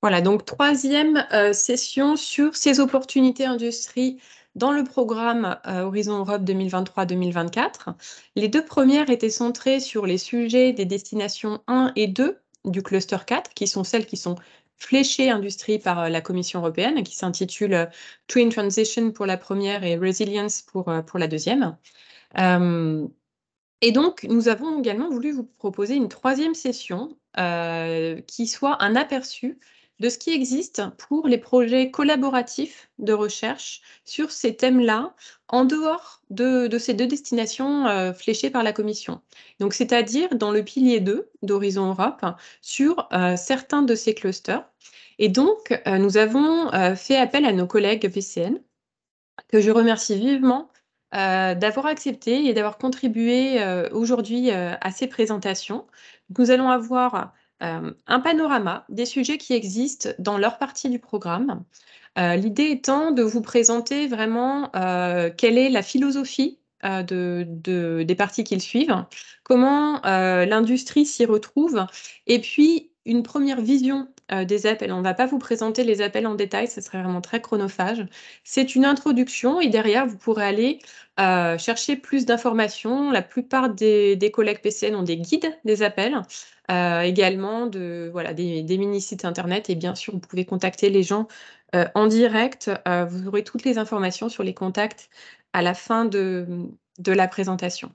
Voilà, donc troisième session sur ces opportunités industrie dans le programme Horizon Europe 2023-2024. Les deux premières étaient centrées sur les sujets des destinations 1 et 2 du cluster 4, qui sont celles qui sont fléchées industrie par la Commission européenne, qui s'intitule Twin Transition pour la première et Resilience pour la deuxième. Et donc, nous avons également voulu vous proposer une troisième session qui soit un aperçu de ce qui existe pour les projets collaboratifs de recherche sur ces thèmes-là, en dehors de ces deux destinations fléchées par la Commission. Donc, c'est-à-dire dans le pilier 2 d'Horizon Europe, sur certains de ces clusters. Et donc, nous avons fait appel à nos collègues VCN, que je remercie vivement d'avoir accepté et d'avoir contribué aujourd'hui à ces présentations. Nous allons avoir un panorama des sujets qui existent dans leur partie du programme. L'idée étant de vous présenter vraiment quelle est la philosophie des parties qu'ils suivent, comment l'industrie s'y retrouve, et puis une première vision des appels. On ne va pas vous présenter les appels en détail, ce serait vraiment très chronophage. C'est une introduction et derrière, vous pourrez aller chercher plus d'informations. La plupart des collègues PCN ont des guides des appels, également des mini-sites internet, et bien sûr, vous pouvez contacter les gens en direct. Vous aurez toutes les informations sur les contacts à la fin de la présentation.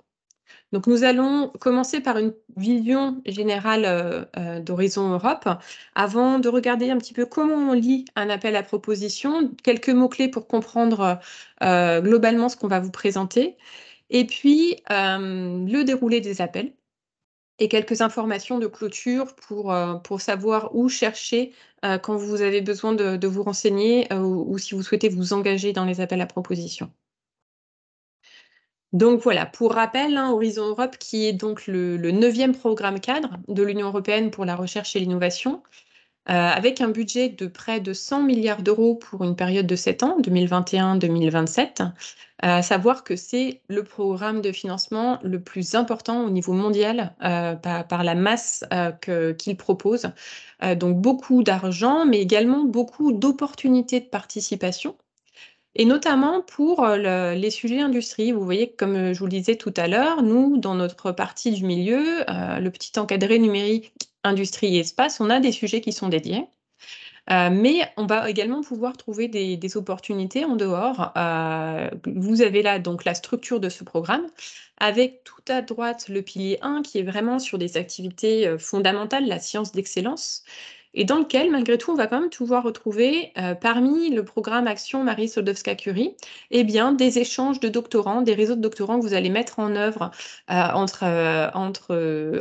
Donc, nous allons commencer par une vision générale d'Horizon Europe, avant de regarder un petit peu comment on lit un appel à proposition, quelques mots-clés pour comprendre globalement ce qu'on va vous présenter, et puis le déroulé des appels, et quelques informations de clôture pour savoir où chercher quand vous avez besoin de vous renseigner ou si vous souhaitez vous engager dans les appels à proposition. Donc voilà, pour rappel, Horizon Europe, qui est donc le 9e programme cadre de l'Union européenne pour la recherche et l'innovation, avec un budget de près de 100 milliards d'euros pour une période de 7 ans, 2021-2027, à savoir que c'est le programme de financement le plus important au niveau mondial par la masse qu'il propose. Donc beaucoup d'argent, mais également beaucoup d'opportunités de participation. Et notamment pour les sujets industrie. Vous voyez, comme je vous le disais tout à l'heure, nous, dans notre partie du milieu, le petit encadré numérique, industrie et espace, on a des sujets qui sont dédiés. Mais on va également pouvoir trouver des opportunités en dehors. Vous avez là donc la structure de ce programme, avec tout à droite le pilier 1 qui est vraiment sur des activités fondamentales, la science d'excellence, et dans lequel, malgré tout, on va quand même pouvoir retrouver, parmi le programme Action Marie Sklodowska-Curie, eh bien, des échanges de doctorants, des réseaux de doctorants que vous allez mettre en œuvre entre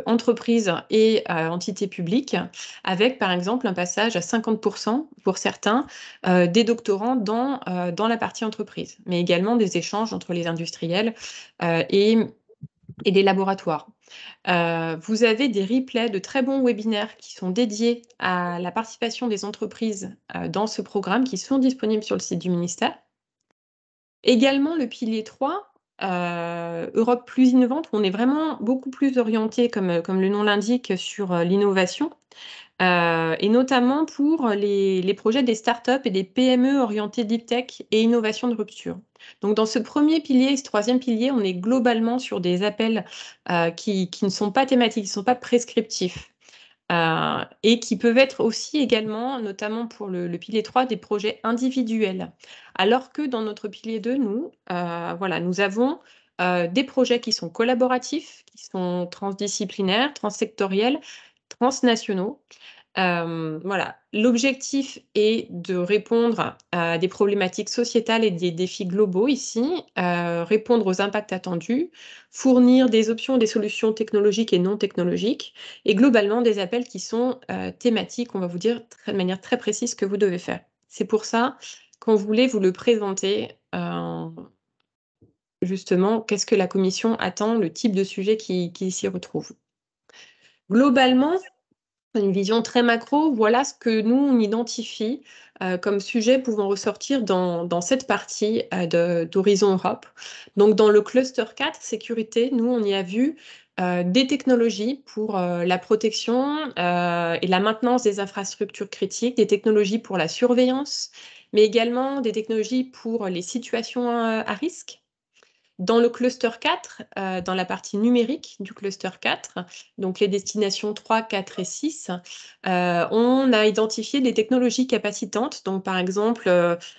entreprises et entités publiques, avec, par exemple, un passage à 50% pour certains des doctorants dans la partie entreprise, mais également des échanges entre les industriels et les laboratoires. Vous avez des replays de très bons webinaires qui sont dédiés à la participation des entreprises dans ce programme, qui sont disponibles sur le site du ministère. Également le pilier 3, Europe plus innovante, où on est vraiment beaucoup plus orienté, comme le nom l'indique, sur l'innovation, et notamment pour les projets des startups et des PME orientés deep tech et innovation de rupture. Donc dans ce premier pilier et ce troisième pilier, on est globalement sur des appels qui ne sont pas thématiques, qui ne sont pas prescriptifs. Et qui peuvent être aussi également, notamment pour le pilier 3, des projets individuels. Alors que dans notre pilier 2, nous avons des projets qui sont collaboratifs, qui sont transdisciplinaires, transsectoriels, transnationaux. Voilà. L'objectif est de répondre à des problématiques sociétales et des défis globaux ici, répondre aux impacts attendus, fournir des options, des solutions technologiques et non technologiques, et globalement des appels qui sont thématiques, on va vous dire de manière très précise ce que vous devez faire. C'est pour ça qu'on voulait vous le présenter, justement, qu'est-ce que la Commission attend, le type de sujet qui s'y retrouve. Globalement, une vision très macro, voilà ce que nous, on identifie comme sujet pouvant ressortir dans cette partie d'Horizon Europe. Donc, dans le cluster 4, sécurité, nous, on y a vu des technologies pour la protection et la maintenance des infrastructures critiques, des technologies pour la surveillance, mais également des technologies pour les situations à risque. Dans le cluster 4, dans la partie numérique du cluster 4, donc les destinations 3, 4 et 6, on a identifié des technologies capacitantes, donc par exemple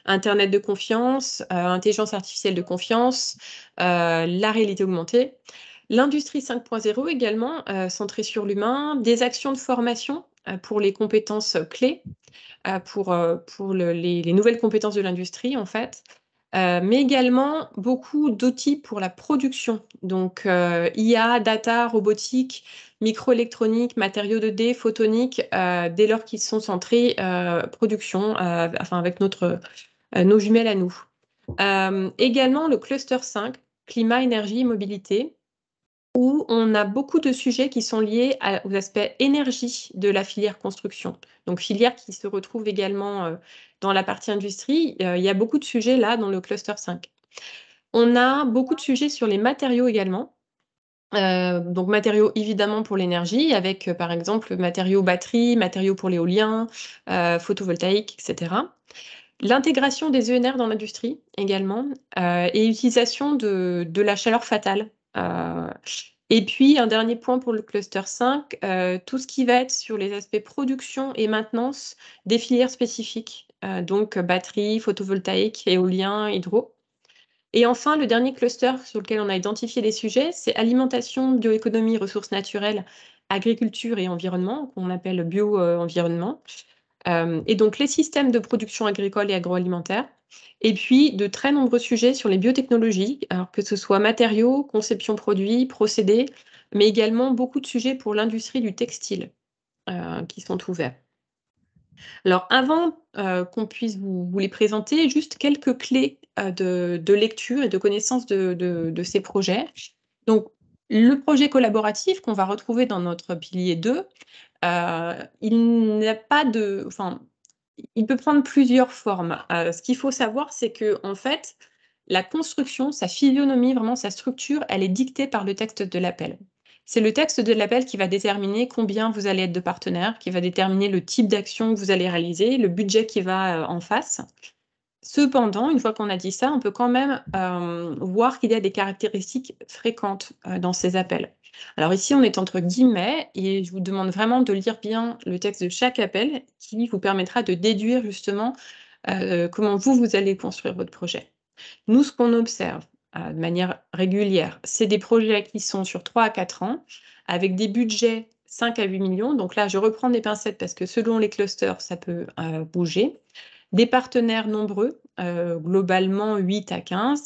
Internet de confiance, intelligence artificielle de confiance, la réalité augmentée. L'industrie 5.0 également, centrée sur l'humain, des actions de formation pour les compétences clés, pour les nouvelles compétences de l'industrie en fait. Mais également beaucoup d'outils pour la production, donc IA, data, robotique, microélectronique, matériaux 2D, photonique, dès lors qu'ils sont centrés production, enfin avec nos jumelles à nous. Également le cluster 5, climat, énergie, mobilité, où on a beaucoup de sujets qui sont liés aux aspects énergie de la filière construction. Donc filière qui se retrouve également dans la partie industrie. Il y a beaucoup de sujets là dans le cluster 5. On a beaucoup de sujets sur les matériaux également. Donc matériaux évidemment pour l'énergie, avec par exemple matériaux batteries, matériaux pour l'éolien, photovoltaïque, etc. L'intégration des ENR dans l'industrie également, et utilisation de la chaleur fatale. Et puis un dernier point pour le cluster 5, tout ce qui va être sur les aspects production et maintenance des filières spécifiques, donc batterie, photovoltaïque, éolien, hydro. Et enfin, le dernier cluster sur lequel on a identifié les sujets, c'est alimentation, bioéconomie, ressources naturelles, agriculture et environnement, qu'on appelle bio-environnement. Et donc les systèmes de production agricole et agroalimentaire, et puis de très nombreux sujets sur les biotechnologies, alors que ce soit matériaux, conception produits, procédés, mais également beaucoup de sujets pour l'industrie du textile qui sont ouverts. Alors avant qu'on puisse vous les présenter, juste quelques clés de lecture et de connaissance de ces projets. Donc le projet collaboratif qu'on va retrouver dans notre pilier 2, il n'a pas de... Enfin, il peut prendre plusieurs formes. Ce qu'il faut savoir, c'est que en fait, la construction, sa physionomie, vraiment sa structure, elle est dictée par le texte de l'appel. C'est le texte de l'appel qui va déterminer combien vous allez être de partenaires, qui va déterminer le type d'action que vous allez réaliser, le budget qui va en face. Cependant, une fois qu'on a dit ça, on peut quand même voir qu'il y a des caractéristiques fréquentes dans ces appels. Alors ici, on est entre guillemets et je vous demande vraiment de lire bien le texte de chaque appel qui vous permettra de déduire justement comment vous allez construire votre projet. Nous, ce qu'on observe de manière régulière, c'est des projets qui sont sur 3 à 4 ans avec des budgets 5 à 8 millions. Donc là, je reprends des pincettes parce que selon les clusters, ça peut bouger. Des partenaires nombreux, globalement 8 à 15.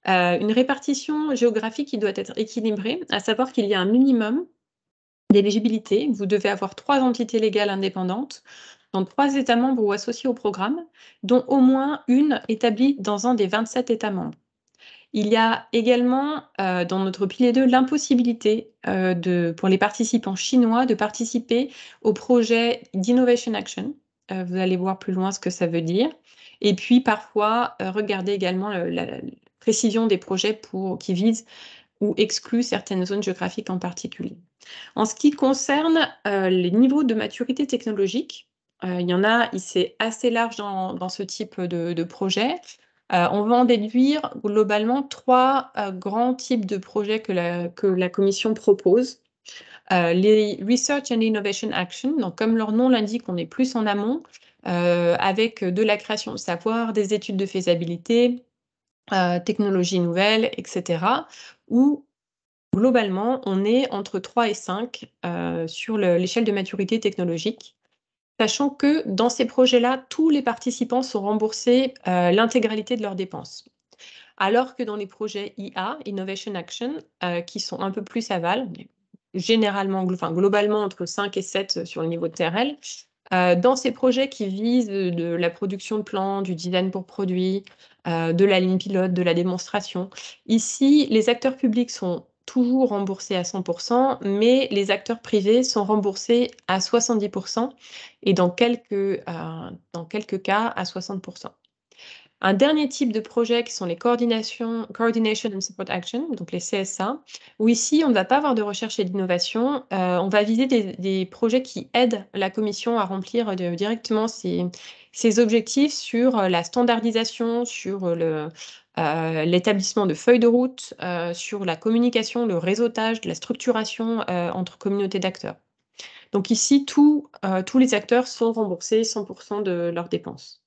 Une répartition géographique qui doit être équilibrée, à savoir qu'il y a un minimum d'éligibilité. Vous devez avoir 3 entités légales indépendantes dans 3 États membres ou associés au programme, dont au moins une établie dans un des 27 États membres. Il y a également dans notre pilier 2 l'impossibilité pour les participants chinois de participer au projet d'Innovation Action. Vous allez voir plus loin ce que ça veut dire. Et puis parfois, regardez également la précision des projets qui visent ou excluent certaines zones géographiques en particulier. En ce qui concerne les niveaux de maturité technologique, il y en a, c'est assez large dans ce type de projet. On va en déduire globalement 3 grands types de projets que la commission propose. Les Research and Innovation Action, donc comme leur nom l'indique, on est plus en amont, avec de la création de savoir, des études de faisabilité, technologies nouvelles, etc. Où globalement, on est entre 3 et 5 sur l'échelle de maturité technologique. Sachant que dans ces projets-là, tous les participants sont remboursés l'intégralité de leurs dépenses. Alors que dans les projets IA, Innovation Action, qui sont un peu plus aval, généralement, globalement entre 5 et 7 sur le niveau de TRL, dans ces projets qui visent de la production de plans, du design pour produit, de la ligne pilote, de la démonstration, ici, les acteurs publics sont toujours remboursés à 100%, mais les acteurs privés sont remboursés à 70% et dans quelques cas à 60%. Un dernier type de projet qui sont les Coordination and Support Action, donc les CSA, où ici, on ne va pas avoir de recherche et d'innovation. On va viser des projets qui aident la commission à remplir directement ses objectifs sur la standardisation, sur l'établissement de feuilles de route, sur la communication, le réseautage, la structuration entre communautés d'acteurs. Donc ici, tous les acteurs sont remboursés 100% de leurs dépenses.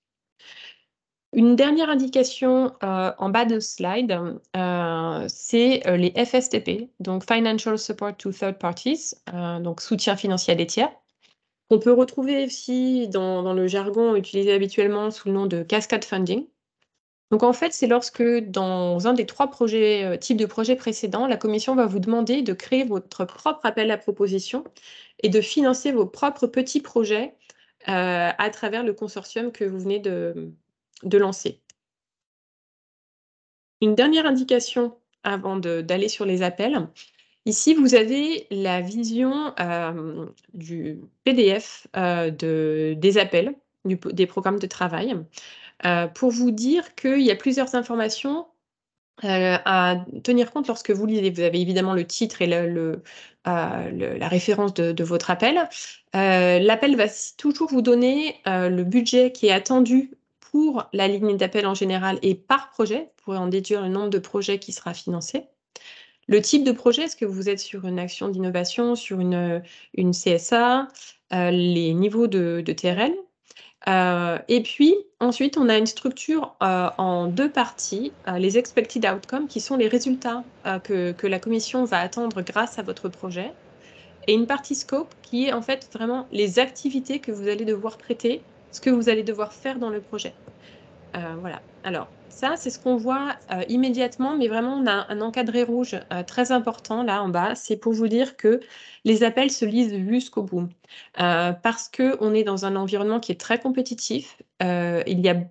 Une dernière indication en bas de slide, c'est les FSTP, donc Financial Support to Third Parties, donc soutien financier à des tiers. On peut retrouver aussi dans le jargon utilisé habituellement sous le nom de cascade funding. Donc en fait, c'est lorsque dans un des 3 types de projets précédents, la commission va vous demander de créer votre propre appel à proposition et de financer vos propres petits projets à travers le consortium que vous venez de lancer. Une dernière indication avant d'aller sur les appels. Ici, vous avez la vision du PDF des appels, des programmes de travail, pour vous dire qu'il y a plusieurs informations à tenir compte lorsque vous lisez. Vous avez évidemment le titre et la référence de votre appel. L'appel va toujours vous donner le budget qui est attendu pour la ligne d'appel en général et par projet. Vous pourrez en déduire le nombre de projets qui sera financé. Le type de projet, est-ce que vous êtes sur une action d'innovation, sur une CSA, les niveaux de TRL. Et puis ensuite, on a une structure en 2 parties, les expected outcomes, qui sont les résultats que la commission va attendre grâce à votre projet, et une partie scope, qui est en fait vraiment les activités que vous allez devoir traiter, ce que vous allez devoir faire dans le projet. Voilà. Alors ça, c'est ce qu'on voit immédiatement, mais vraiment, on a un encadré rouge très important là en bas. C'est pour vous dire que les appels se lisent jusqu'au bout. Parce qu'on est dans un environnement qui est très compétitif. Il y a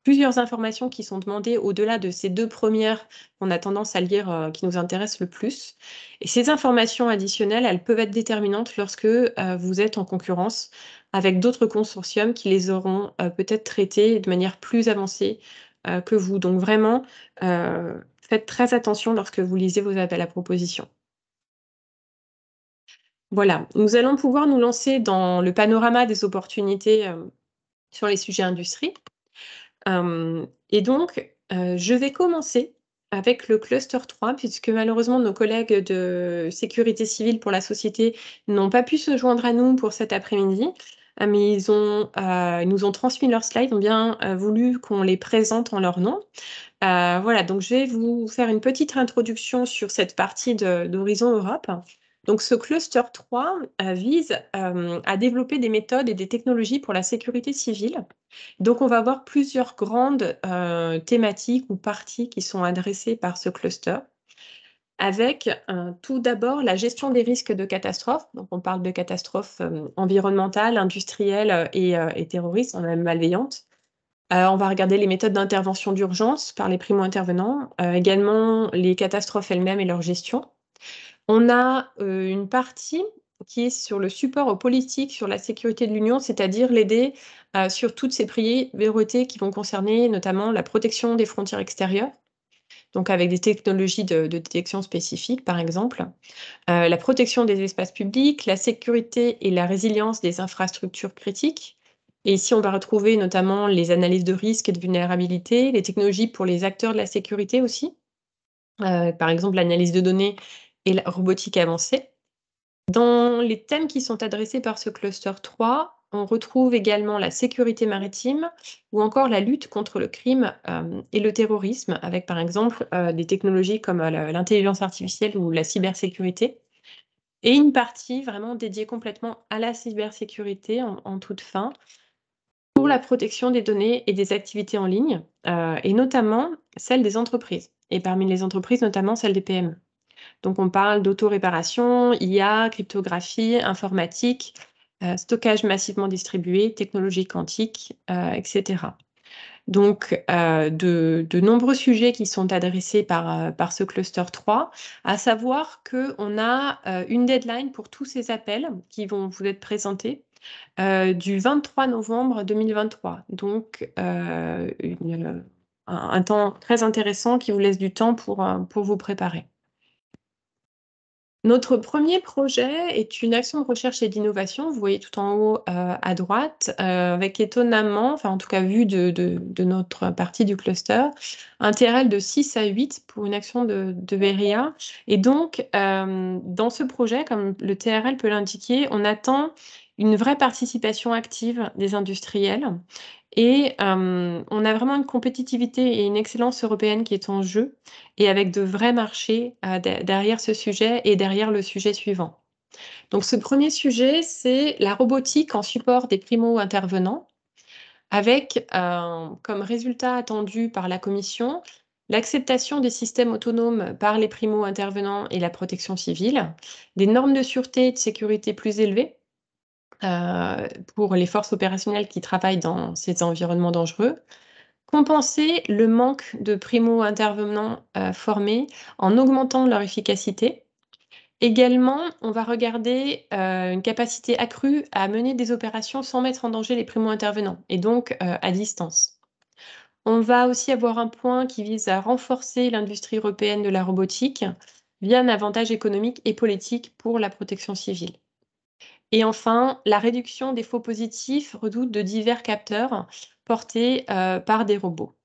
plusieurs informations qui sont demandées au-delà de ces 2 premières qu'on a tendance à lire, qui nous intéressent le plus. Et ces informations additionnelles, elles peuvent être déterminantes lorsque vous êtes en concurrence avec d'autres consortiums qui les auront peut-être traités de manière plus avancée que vous. Donc vraiment, faites très attention lorsque vous lisez vos appels à propositions. Voilà, nous allons pouvoir nous lancer dans le panorama des opportunités sur les sujets industrie. Et donc, je vais commencer avec le cluster 3, puisque malheureusement nos collègues de sécurité civile pour la société n'ont pas pu se joindre à nous pour cet après-midi, mais ils nous ont transmis leurs slides, ont bien voulu qu'on les présente en leur nom. Voilà, donc je vais vous faire une petite introduction sur cette partie d'Horizon Europe. Donc ce cluster 3 vise à développer des méthodes et des technologies pour la sécurité civile. Donc on va avoir plusieurs grandes thématiques ou parties qui sont adressées par ce cluster, avec tout d'abord la gestion des risques de catastrophes. Donc on parle de catastrophes environnementales, industrielles et terroristes, même malveillantes. On va regarder les méthodes d'intervention d'urgence par les primo-intervenants, également les catastrophes elles-mêmes et leur gestion. On a une partie qui est sur le support aux politiques sur la sécurité de l'Union, c'est-à-dire l'aider sur toutes ces priorités qui vont concerner notamment la protection des frontières extérieures, donc avec des technologies de détection spécifiques, par exemple, la protection des espaces publics, la sécurité et la résilience des infrastructures critiques. Et ici, on va retrouver notamment les analyses de risques et de vulnérabilité, les technologies pour les acteurs de la sécurité aussi, par exemple l'analyse de données et la robotique avancée. Dans les thèmes qui sont adressés par ce cluster 3, on retrouve également la sécurité maritime ou encore la lutte contre le crime et le terrorisme, avec par exemple des technologies comme l'intelligence artificielle ou la cybersécurité. Et une partie vraiment dédiée complètement à la cybersécurité en toute fin, pour la protection des données et des activités en ligne, et notamment celles des entreprises. Et parmi les entreprises, notamment celles des PME. Donc on parle d'autoréparation, IA, cryptographie, informatique, stockage massivement distribué, technologie quantique, etc. Donc de nombreux sujets qui sont adressés par ce cluster 3, à savoir qu'on a une deadline pour tous ces appels qui vont vous être présentés du 23 novembre 2023. Donc un temps très intéressant qui vous laisse du temps pour vous préparer. Notre premier projet est une action de recherche et d'innovation. Vous voyez tout en haut à droite, avec étonnamment, enfin en tout cas vu de notre partie du cluster, un TRL de 6 à 8 pour une action de Veria. Et donc, dans ce projet, comme le TRL peut l'indiquer, on attend une vraie participation active des industriels. Et on a vraiment une compétitivité et une excellence européenne qui est en jeu, et avec de vrais marchés derrière ce sujet et derrière le sujet suivant. Donc ce premier sujet, c'est la robotique en support des primo-intervenants, avec comme résultat attendu par la Commission l'acceptation des systèmes autonomes par les primo-intervenants et la protection civile, des normes de sûreté et de sécurité plus élevées pour les forces opérationnelles qui travaillent dans ces environnements dangereux, compenser le manque de primo-intervenants formés en augmentant leur efficacité. Également, on va regarder une capacité accrue à mener des opérations sans mettre en danger les primo-intervenants, et donc à distance. On va aussi avoir un point qui vise à renforcer l'industrie européenne de la robotique via un avantage économique et politique pour la protection civile. Et enfin, la réduction des faux positifs redoute de divers capteurs portés par des robots.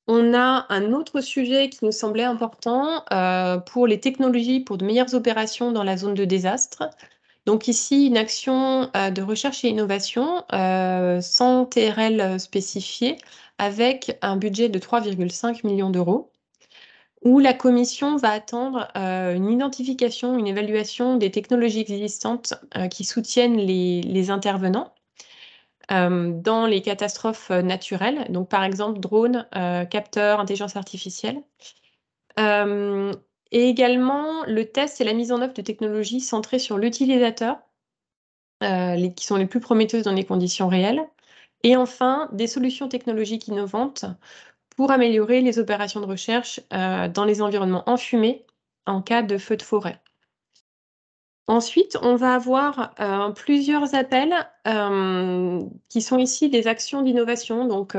On a un autre sujet qui nous semblait important pour les technologies, pour de meilleures opérations dans la zone de désastre. Donc ici, une action de recherche et innovation sans TRL spécifié, avec un budget de 3,5 millions d'euros, où la Commission va attendre une identification, une évaluation des technologies existantes qui soutiennent les intervenants dans les catastrophes naturelles, donc par exemple drones, capteurs, intelligence artificielle. Et également le test et la mise en œuvre de technologies centrées sur l'utilisateur, qui sont les plus prometteuses dans les conditions réelles. Et enfin, des solutions technologiques innovantes pour améliorer les opérations de recherche dans les environnements enfumés en cas de feu de forêt. Ensuite, on va avoir plusieurs appels qui sont ici des actions d'innovation, donc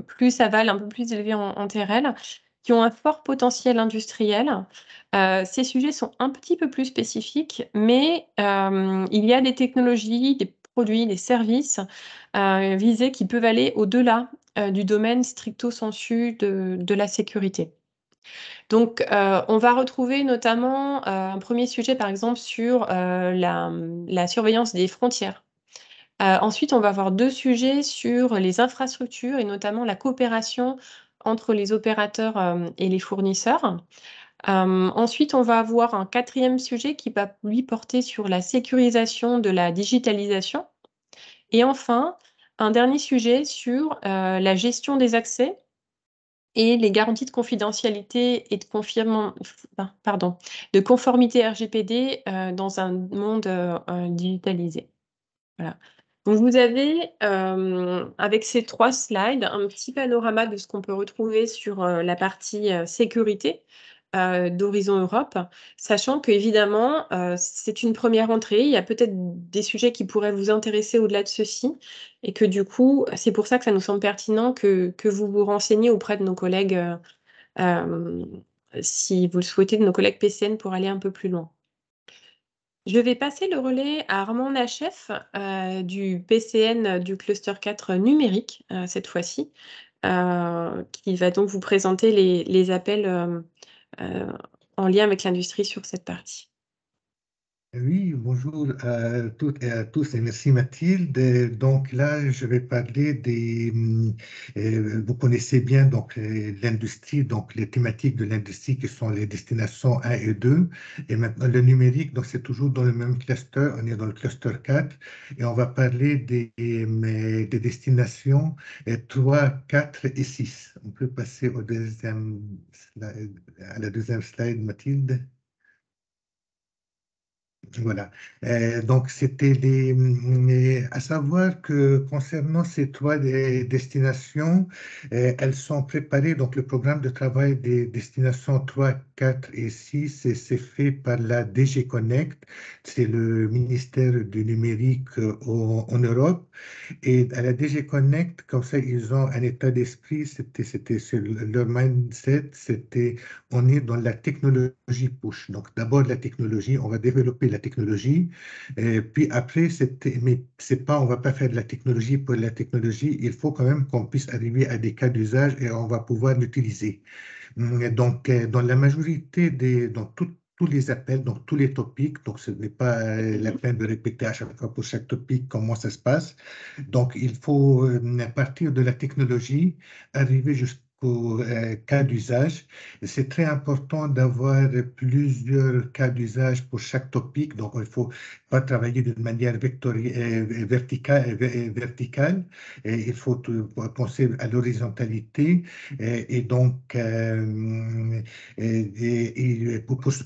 plus aval, un peu plus élevé en TRL, qui ont un fort potentiel industriel. Ces sujets sont un petit peu plus spécifiques, mais il y a des technologies, des produits, des services visés qui peuvent aller au-delà du domaine stricto sensu de la sécurité. Donc, on va retrouver notamment un premier sujet, par exemple, sur la surveillance des frontières. Ensuite, on va avoir deux sujets sur les infrastructures et notamment la coopération entre les opérateurs et les fournisseurs. Ensuite, on va avoir un quatrième sujet qui va, lui, porter sur la sécurisation de la digitalisation. Et enfin, un dernier sujet sur la gestion des accès et les garanties de confidentialité et de conformité RGPD dans un monde digitalisé. Voilà. Donc vous avez, avec ces 3 slides, un petit panorama de ce qu'on peut retrouver sur la partie sécurité d'Horizon Europe, sachant qu'évidemment, c'est une première entrée. Il y a peut-être des sujets qui pourraient vous intéresser au-delà de ceci, et que du coup, c'est pour ça que ça nous semble pertinent que vous vous renseigniez auprès de nos collègues, euh, si vous le souhaitez, de nos collègues PCN pour aller un peu plus loin. Je vais passer le relais à Armand Nachef du PCN du cluster 4 numérique cette fois-ci, qui va donc vous présenter les appels en lien avec l'industrie sur cette partie. Oui, bonjour à toutes et à tous et merci Mathilde. Donc là, je vais parler vous connaissez bien donc l'industrie, donc les thématiques de l'industrie qui sont les destinations 1 et 2. Et maintenant le numérique, donc c'est toujours dans le même cluster, on est dans le cluster 4 et on va parler des destinations 3, 4 et 6. On peut passer au à la deuxième slide, Mathilde. Voilà. Donc, c'était à savoir que concernant ces trois destinations, elles sont préparées. Donc, le programme de travail des destinations 3, 4 et 6, et c'est fait par la DG Connect, c'est le ministère du numérique en Europe. Et à la DG Connect, comme ça, ils ont un état d'esprit, leur mindset, c'était on est dans la technologie push. Donc d'abord la technologie, on va développer la technologie, et puis après, mais c'est pas, on va pas faire de la technologie pour la technologie, il faut quand même qu'on puisse arriver à des cas d'usage et on va pouvoir l'utiliser. Donc, dans la majorité tous les appels, donc tous les topics, donc ce n'est pas la Mhm. peine de répéter à chaque fois pour chaque topic comment ça se passe. Donc, il faut partir de la technologie, arriver jusqu'au cas d'usage. Et c'est très important d'avoir plusieurs cas d'usage pour chaque topic. Donc, il faut pas travailler d'une manière verticale. Et il faut penser à l'horizontalité. Et donc,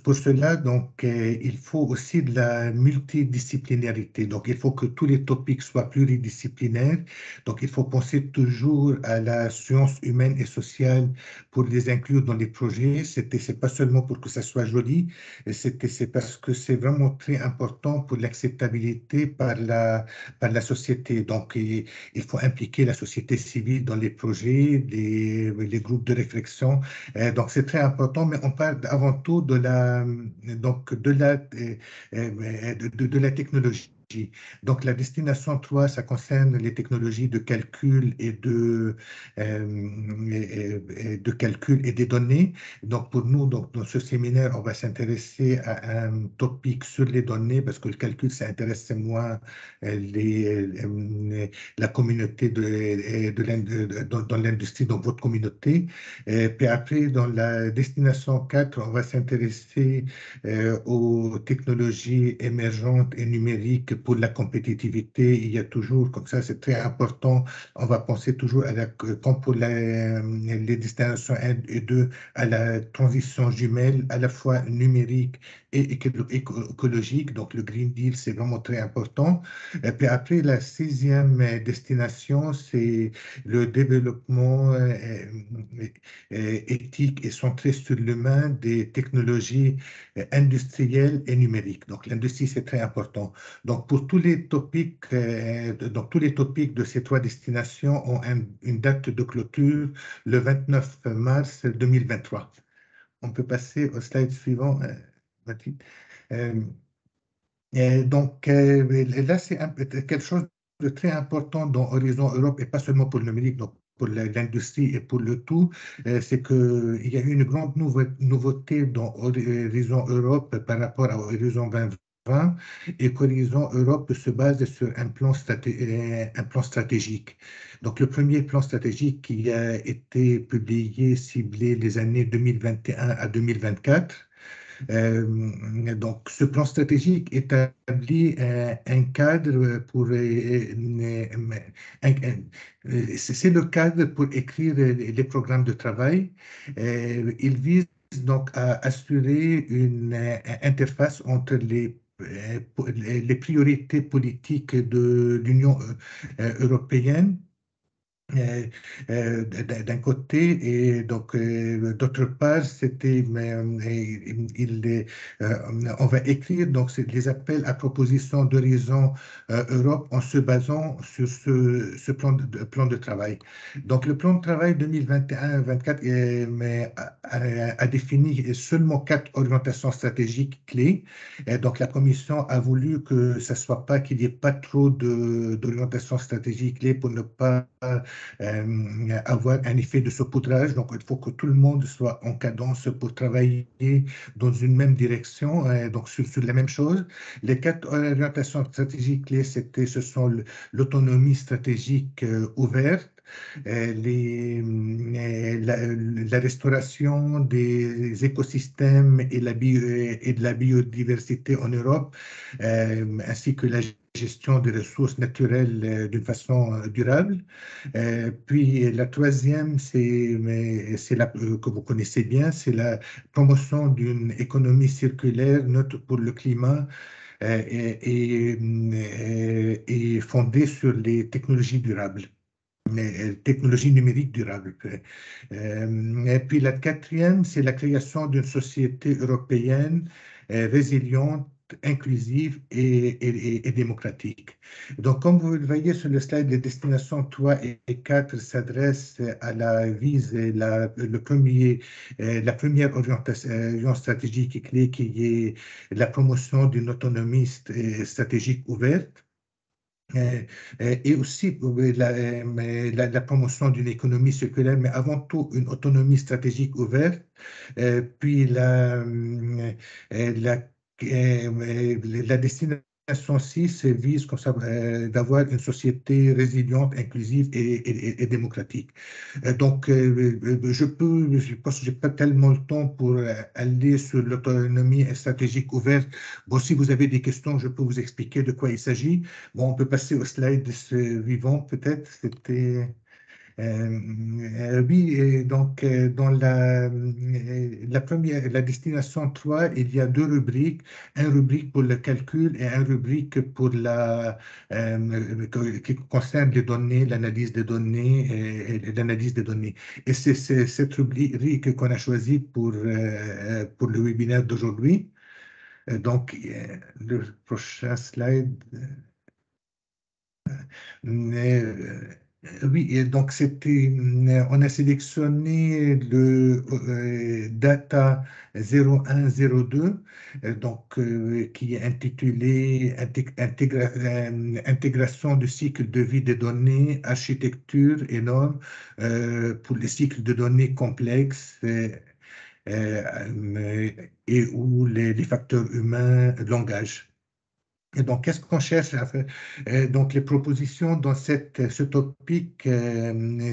pour cela, donc, il faut aussi de la multidisciplinarité. Donc, il faut que tous les topics soient pluridisciplinaires. Donc, il faut penser toujours à la science humaine et sociale pour les inclure dans les projets. C'est pas seulement pour que ça soit joli, c'est parce que c'est vraiment très important pour l'acceptabilité par la société. Donc, il faut impliquer la société civile dans les projets, les groupes de réflexion. Donc, c'est très important, mais on parle avant tout de la technologie. Donc, la destination 3, ça concerne les technologies de calcul de calcul et des données. Donc, pour nous, donc, dans ce séminaire, on va s'intéresser à un topic sur les données parce que le calcul, ça intéresse moins la communauté dans l'industrie, dans votre communauté. Et puis après, dans la destination 4, on va s'intéresser aux technologies émergentes et numériques pour la compétitivité. Il y a toujours, comme ça, c'est très important. On va penser toujours comme pour les destinations 1 et 2, à la transition jumelle, à la fois numérique et écologique. Donc, le Green Deal, c'est vraiment très important. Et puis après, la sixième destination, c'est le développement éthique et centré sur l'humain des technologies industrielles et numériques. Donc, l'industrie, c'est très important. Donc, pour tous les topics de ces trois destinations ont une date de clôture le 29 mars 2023. On peut passer au slide suivant, Mathilde. Euh, là, c'est quelque chose de très important dans Horizon Europe et pas seulement pour le numérique, donc pour l'industrie et pour le tout, c'est qu'il y a eu une grande nouveauté dans Horizon Europe par rapport à Horizon 2020 et qu'Horizon Europe se base sur un plan stratégique. Donc, le premier plan stratégique qui a été publié, ciblé les années 2021 à 2024. Donc, ce plan stratégique établit un cadre c'est le cadre pour écrire les programmes de travail. Il vise donc à assurer une interface entre les priorités politiques de l'Union européenne d'un côté et donc d'autre part on va écrire donc les appels à propositions d'Horizon Europe en se basant sur ce plan de travail. Donc le plan de travail 2021-24 a défini seulement quatre orientations stratégiques clés. Et donc la Commission a voulu que ça soit pas qu'il n'y ait pas trop d'orientations stratégiques clés pour ne pas avoir un effet de saupoudrage. Donc, il faut que tout le monde soit en cadence pour travailler dans une même direction, donc sur la même chose. Les quatre orientations stratégiques clés, ce sont l'autonomie stratégique ouverte, la restauration des écosystèmes et de la biodiversité en Europe, ainsi que la gestion des ressources naturelles d'une façon durable. Puis la troisième, c'est que vous connaissez bien, c'est la promotion d'une économie circulaire neutre pour le climat et fondée sur les technologies durables. technologie numérique durable. Et puis la quatrième, c'est la création d'une société européenne résiliente, inclusive et démocratique. Donc, comme vous le voyez sur le slide, les destinations 3 et 4 s'adressent à la vise, la première orientation stratégique clé qui est la promotion d'une autonomie stratégique ouverte. Euh, et aussi la promotion d'une économie circulaire, mais avant tout une autonomie stratégique ouverte, puis la, la destination 6 vise comme ça, d'avoir une société résiliente, inclusive et démocratique. Je pense que j'ai pas tellement le temps pour aller sur l'autonomie stratégique ouverte. Bon, si vous avez des questions, je peux vous expliquer de quoi il s'agit. Bon, on peut passer au slide suivant, peut-être. Oui, et donc dans la première, la destination 3, il y a deux rubriques, une rubrique pour le calcul et une rubrique pour qui concerne les données, l'analyse des données et l'analyse des données. Et c'est cette rubrique qu'on a choisie pour le webinaire d'aujourd'hui. Le prochain slide. Oui, et donc on a sélectionné le data 0102, qui est intitulé Intégration du cycle de vie des données, architecture et normes pour les cycles de données complexes. Et où les facteurs humains, langage. Et donc, qu'est-ce qu'on cherche à faire? Donc, les propositions dans ce topic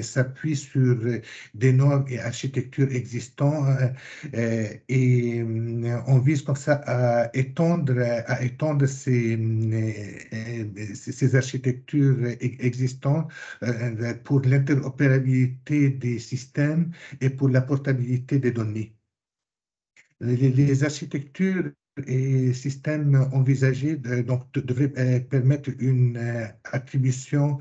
s'appuient sur des normes et architectures existantes et on vise comme ça à étendre ces architectures existantes pour l'interopérabilité des systèmes et pour la portabilité des données. Les architectures et systèmes envisagés devraient permettre une attribution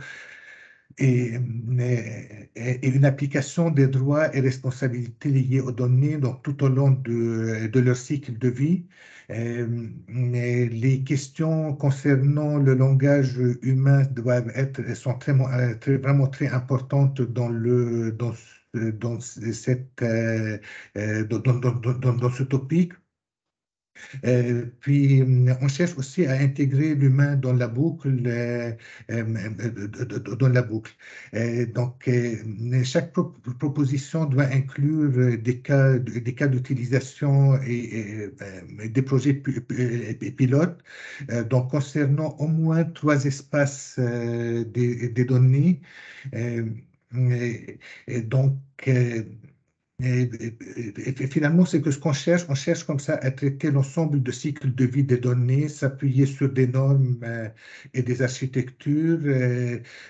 et une application des droits et responsabilités liés aux données donc, tout au long de leur cycle de vie. Mais les questions concernant le langage humain sont vraiment très importantes dans dans ce topic. Puis, on cherche aussi à intégrer l'humain dans la boucle, dans la boucle. Chaque proposition doit inclure des cas d'utilisation et des projets pilotes. Donc, concernant au moins trois espaces des données. Euh, et donc, finalement, c'est que ce qu'on cherche, on cherche comme ça à traiter l'ensemble de cycles de vie des données, s'appuyer sur des normes et des architectures.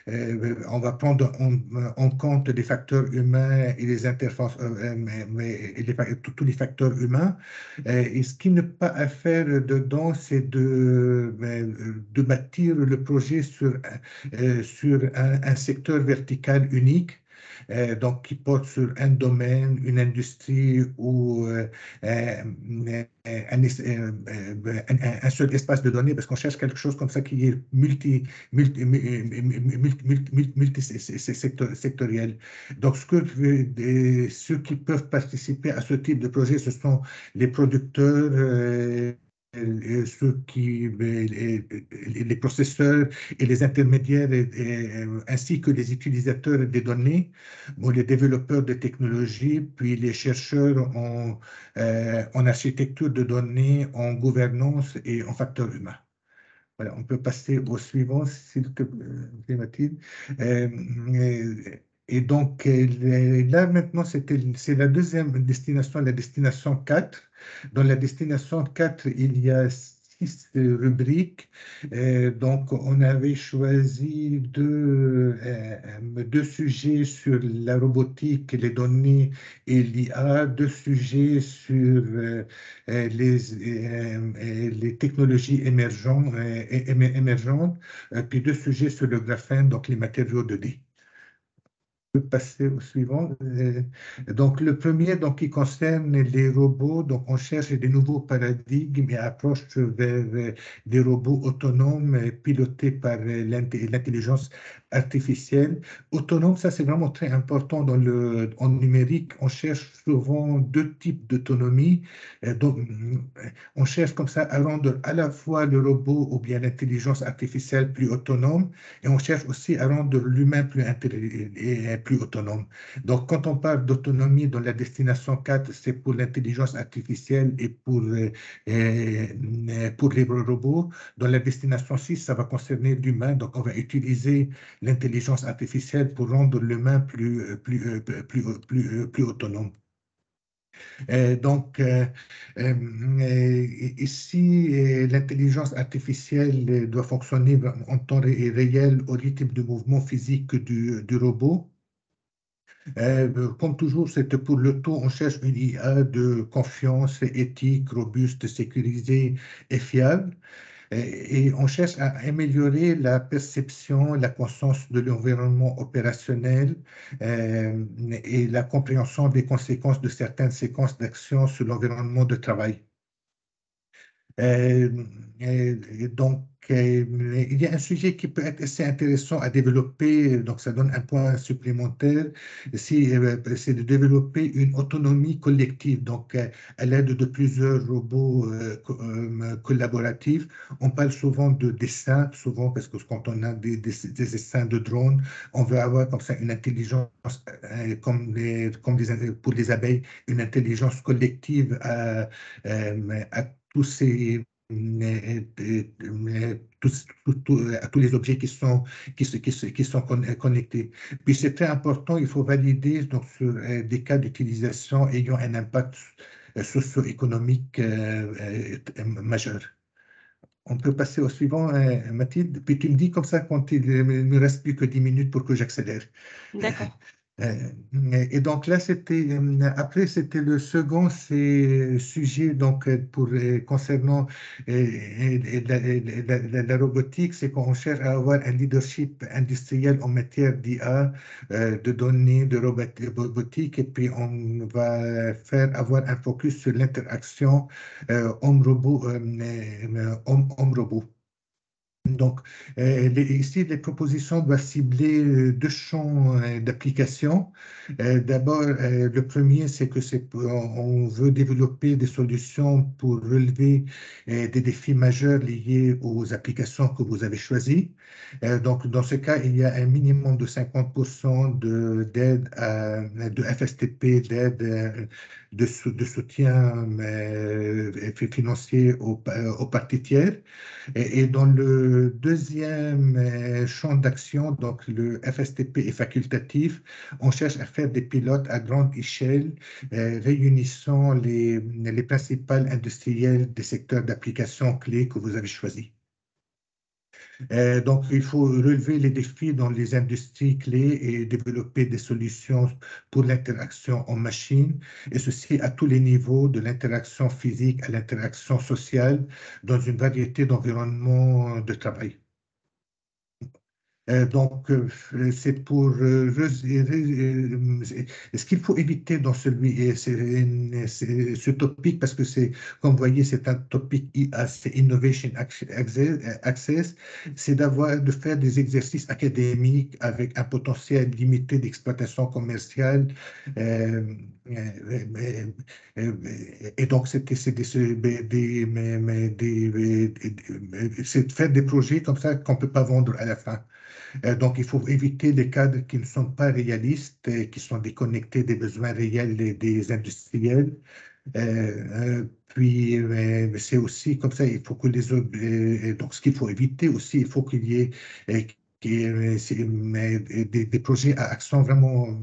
On va prendre en compte les facteurs humains et les interfaces, tous les facteurs humains. Et ce qui n'est pas à faire dedans, c'est de bâtir le projet sur un secteur vertical unique donc qui porte sur un domaine, une industrie ou un seul espace de données, parce qu'on cherche quelque chose comme ça qui est multisectoriel. Donc, ceux qui peuvent participer à ce type de projet, ce sont les producteurs, les processeurs et les intermédiaires, ainsi que les utilisateurs des données, bon, les développeurs de technologies, puis les chercheurs en architecture de données, en gouvernance et en facteurs humains. Voilà, on peut passer au suivant, s'il te plaît, Mathilde. Euh, et donc, là, maintenant, c'est la deuxième destination, la destination 4. Dans la destination 4, il y a 6 rubriques. Donc, on avait choisi deux sujets sur la robotique, les données et l'IA, deux sujets sur les technologies émergentes, puis deux sujets sur le graphène, donc les matériaux 2D. peut passer au suivant. Donc, le premier, donc, qui concerne les robots. Donc, on cherche des nouveaux paradigmes et approches vers des robots autonomes pilotés par l'intelligence artificielle. Autonome, ça, c'est vraiment très important en numérique. On cherche souvent deux types d'autonomie. Donc, on cherche comme ça à rendre à la fois le robot ou bien l'intelligence artificielle plus autonome et on cherche aussi à rendre l'humain plus autonome. Donc, quand on parle d'autonomie dans la destination 4, c'est pour l'intelligence artificielle et pour les robots. Dans la destination 6, ça va concerner l'humain. Donc, on va utiliser l'intelligence artificielle pour rendre l'humain plus autonome. Donc, ici, l'intelligence artificielle doit fonctionner en temps réel au rythme de mouvement physique du robot. Comme toujours, c'est pour le tout, on cherche une IA de confiance, éthique, robuste, sécurisée et fiable. Et on cherche à améliorer la perception, la conscience de l'environnement opérationnel et la compréhension des conséquences de certaines séquences d'action sur l'environnement de travail. Euh, donc, il y a un sujet qui peut être assez intéressant à développer, donc ça donne un point supplémentaire, c'est de développer une autonomie collective, donc à l'aide de plusieurs robots collaboratifs. On parle souvent de dessin, souvent parce que quand on a des dessins de drones, on veut avoir comme ça une intelligence, pour les abeilles, une intelligence collective à tous ces à tous les objets qui sont connectés. Puis c'est très important, il faut valider donc, sur des cas d'utilisation ayant un impact socio-économique majeur. On peut passer au suivant, Mathilde. Puis tu me dis comme ça quand il ne me reste plus que 10 minutes pour que j'accélère. D'accord. Euh, et donc là, après, c'était le second sujet donc, concernant la robotique, c'est qu'on cherche à avoir un leadership industriel en matière d'IA, de données, de robotique, et puis on va faire avoir un focus sur l'interaction homme-robot, homme-robot. Donc, ici, les propositions doivent cibler deux champs d'application. D'abord, le premier, c'est que on veut développer des solutions pour relever des défis majeurs liés aux applications que vous avez choisies. Donc, dans ce cas, il y a un minimum de 50% d'aide de FSTP, d'aide de soutien financier aux parties tiers. Et dans le deuxième champ d'action, donc le FSTP est facultatif, on cherche à faire des pilotes à grande échelle, réunissant les principales industriels des secteurs d'application clés que vous avez choisis. Donc, il faut relever les défis dans les industries clés et développer des solutions pour l'interaction en machine, et ceci à tous les niveaux, de l'interaction physique à l'interaction sociale, dans une variété d'environnements de travail. Donc, c'est pour ce qu'il faut éviter dans ce topic, parce que comme vous voyez, c'est un topic IA, c'est Innovation Access, c'est de faire des exercices académiques avec un potentiel limité d'exploitation commerciale. euh, euh, et donc, c'est de faire des projets comme ça qu'on ne peut pas vendre à la fin. Donc, il faut éviter les cadres qui ne sont pas réalistes, qui sont déconnectés des besoins réels des industriels. Puis, c'est aussi comme ça, il faut que donc, ce qu'il faut éviter aussi, il faut qu'il y ait des projets à accent vraiment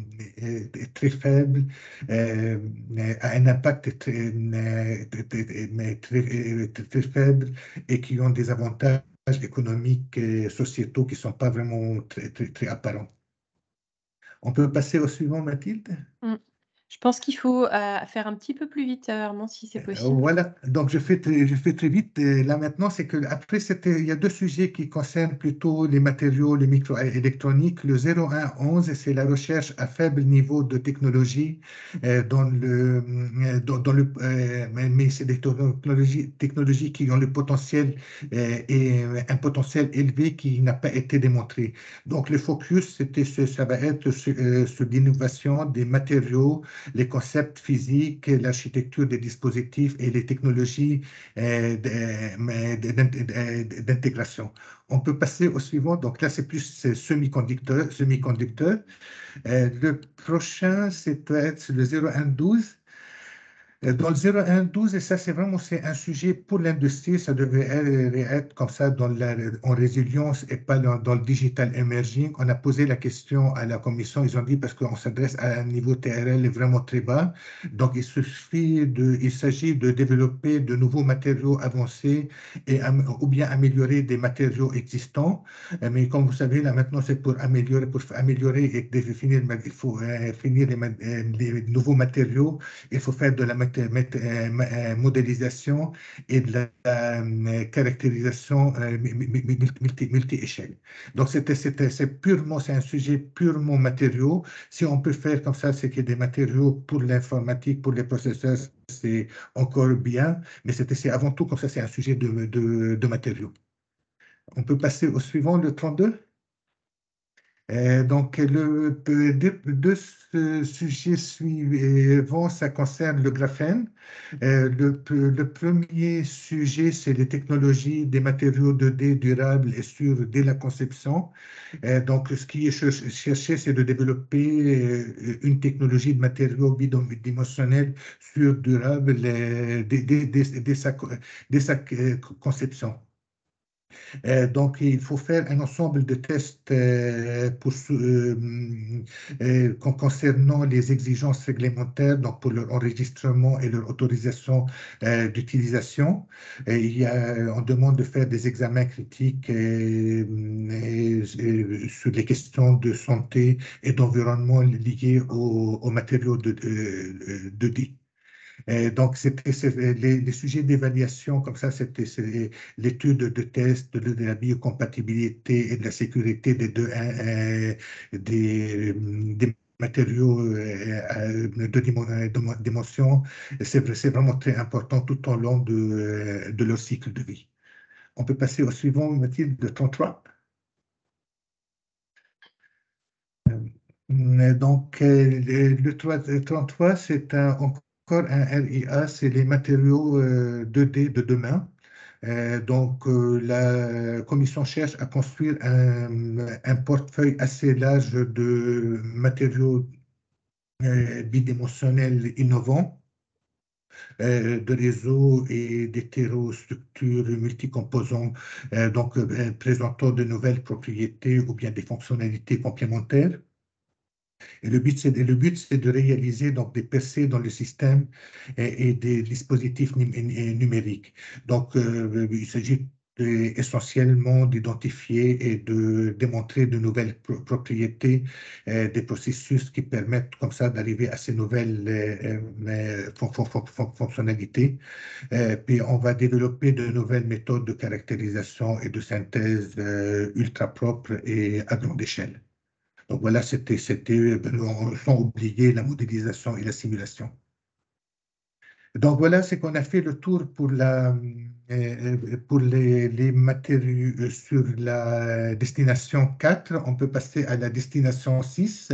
très faible, euh, à un impact très faible et qui ont des avantages économiques et sociétaux qui ne sont pas vraiment très apparents. On peut passer au suivant, Mathilde? Mm. Je pense qu'il faut faire un petit peu plus vite, Armand, si c'est possible. Voilà, donc je fais très vite. Là maintenant, c'est que après, il y a deux sujets qui concernent plutôt les matériaux, les microélectroniques. Le 0111, c'est la recherche à faible niveau de technologie mais c'est des technologies qui ont le potentiel et un potentiel élevé qui n'a pas été démontré. Donc le focus, ça va être sur l'innovation des matériaux, les concepts physiques, l'architecture des dispositifs et les technologies d'intégration. On peut passer au suivant. Donc là, c'est plus semi-conducteur. Le prochain, c'est peut-être le 0112. Dans le 0112, et ça c'est un sujet pour l'industrie, ça devait être comme ça en résilience et pas dans le digital emerging. On a posé la question à la commission, ils ont dit parce qu'on s'adresse à un niveau TRL vraiment très bas, donc il s'agit de développer de nouveaux matériaux avancés ou bien améliorer des matériaux existants. Mais comme vous savez, là maintenant c'est pour améliorer et définir, il faut finir les nouveaux matériaux, il faut faire de la modélisation et de la caractérisation multi-échelle. Donc, c'est un sujet purement matériaux. Si on peut faire comme ça, c'est qu'il y a des matériaux pour l'informatique, pour les processeurs, c'est encore bien, mais c'est avant tout comme ça, c'est un sujet de matériaux. On peut passer au suivant, le 32. Donc, deux sujets suivants, ça concerne le graphène. Le premier sujet, c'est les technologies des matériaux 2D durables et sûrs dès la conception. Donc, ce qui est cherché, c'est de développer une technologie de matériaux bidimensionnels sûrs, durables dès sa conception. Donc, il faut faire un ensemble de tests concernant les exigences réglementaires, donc pour leur enregistrement et leur autorisation d'utilisation. On demande de faire des examens critiques sur les questions de santé et d'environnement liées aux matériaux de dit. Donc, les sujets d'évaluation, comme ça, c'est l'étude de test de la biocompatibilité et de la sécurité des matériaux de dimension. C'est vraiment très important tout au long de leur cycle de vie. On peut passer au suivant, Mathilde, de 33. Donc, le 33, c'est encore un RIA, c'est les matériaux 2D de demain. Donc, la commission cherche à construire un portefeuille assez large de matériaux bidimensionnels innovants, de réseaux et d'hétérostructures multicomposants, donc présentant de nouvelles propriétés ou bien des fonctionnalités complémentaires. Et le but, c'est de réaliser donc des percées dans le système et des dispositifs numériques. Donc, il s'agit essentiellement d'identifier et de démontrer de nouvelles propriétés des processus qui permettent comme ça d'arriver à ces nouvelles fonctionnalités. Puis on va développer de nouvelles méthodes de caractérisation et de synthèse ultra propres et à grande échelle. Donc voilà, sans oublier la modélisation et la simulation. Donc voilà, c'est qu'on a fait le tour pour les matériaux sur la destination 4. On peut passer à la destination 6,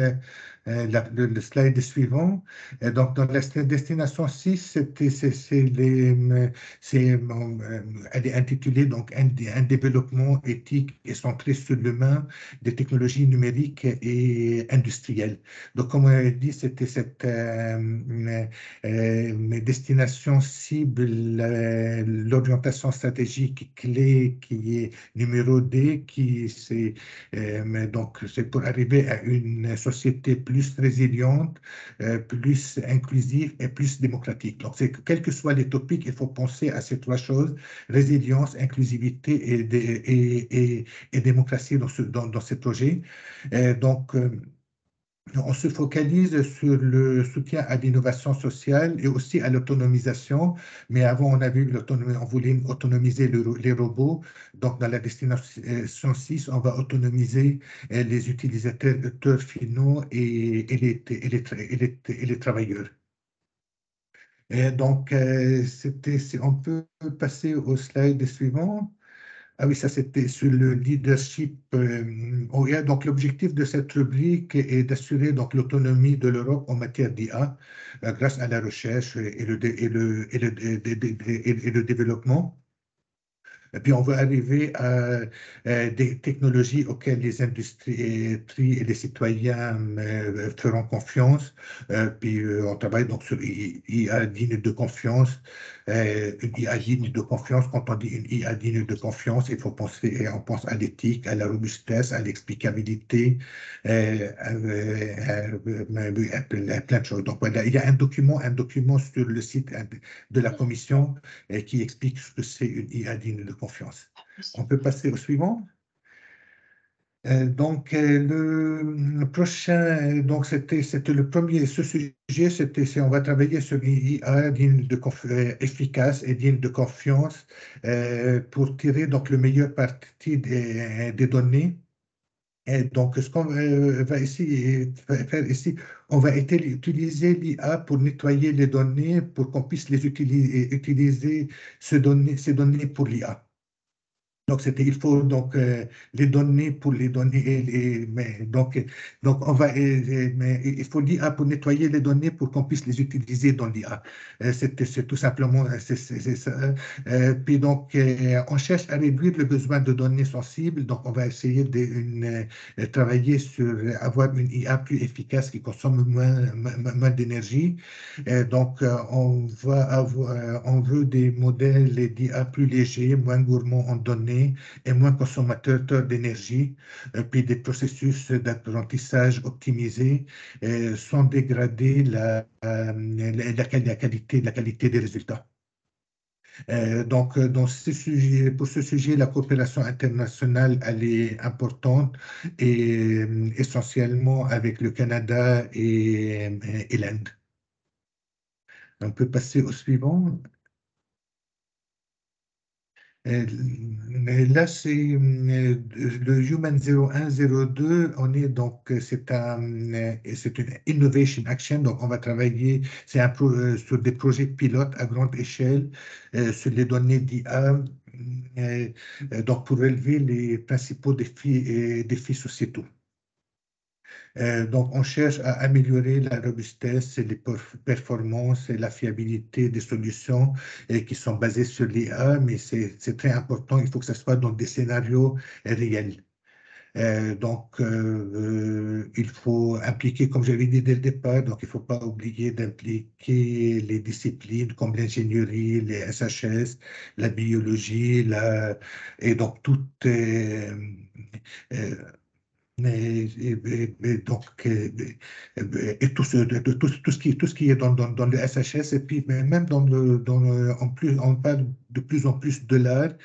le slide suivant. Donc dans la destination 6, elle est intitulée donc un développement éthique et centré sur l'humain des technologies numériques et industrielles. Donc comme on a dit, c'était mes destinations ciblent l'orientation stratégique clé qui est numéro D, donc c'est pour arriver à une société plus résiliente, plus inclusive et plus démocratique. Donc, quels que soient les topics, il faut penser à ces trois choses: résilience, inclusivité et démocratie dans ces projets. Donc, on se focalise sur le soutien à l'innovation sociale et aussi à l'autonomisation. Mais avant, on a vu l'autonomie, on voulait autonomiser les robots. Donc, dans la destination 6, on va autonomiser les utilisateurs finaux et les travailleurs. Et donc, on peut passer au slide suivant. Ah oui, ça c'était sur le leadership OEA. Donc l'objectif de cette rubrique est d'assurer donc l'autonomie de l'Europe en matière d'IA grâce à la recherche et le développement. Et puis, on va arriver à des technologies auxquelles les industries et les citoyens feront confiance. On travaille donc sur une IA digne de confiance. Une IA digne de confiance, quand on dit une IA digne de confiance, il faut penser, et on pense à l'éthique, à la robustesse, à l'explicabilité, plein de choses. Donc, voilà, il y a un document sur le site de la Commission qui explique ce que c'est une IA digne de confiance. On peut passer au suivant. Le prochain, c'était le premier, ce sujet, on va travailler sur une IA efficace et digne de confiance pour tirer donc le meilleur parti des données. Et donc, ce qu'on va essayer faire ici, on va utiliser l'IA pour nettoyer les données, pour qu'on puisse les utiliser ces données pour l'IA. Donc, il faut donc les données pour les données. Donc, mais il faut l'IA pour nettoyer les données pour qu'on puisse les utiliser dans l'IA. C'est tout simplement c'est ça. Puis donc, on cherche à réduire le besoin de données sensibles. Donc, on va essayer de travailler sur avoir une IA plus efficace qui consomme moins d'énergie. On veut des modèles d'IA plus légers, moins gourmands en données et moins consommateurs d'énergie, puis des processus d'apprentissage optimisés sans dégrader la qualité des résultats. Pour ce sujet, la coopération internationale, elle est importante et essentiellement avec le Canada et l'Inde. On peut passer au suivant. Là, c'est le Human 0102. C'est une Innovation Action. Donc, on va travailler, sur des projets pilotes à grande échelle sur les données d'IA. euh, donc, pour relever les principaux défis sociétaux. Donc, on cherche à améliorer la robustesse et les performances et la fiabilité des solutions qui sont basées sur l'IA, mais c'est très important, il faut que ce soit dans des scénarios réels. Il faut impliquer, comme j'avais dit dès le départ, donc il ne faut pas oublier d'impliquer les disciplines comme l'ingénierie, les SHS, la biologie, et donc toutes euh, tout ce qui est dans le SHS, et puis mais même en plus, on parle de plus en plus de l'art.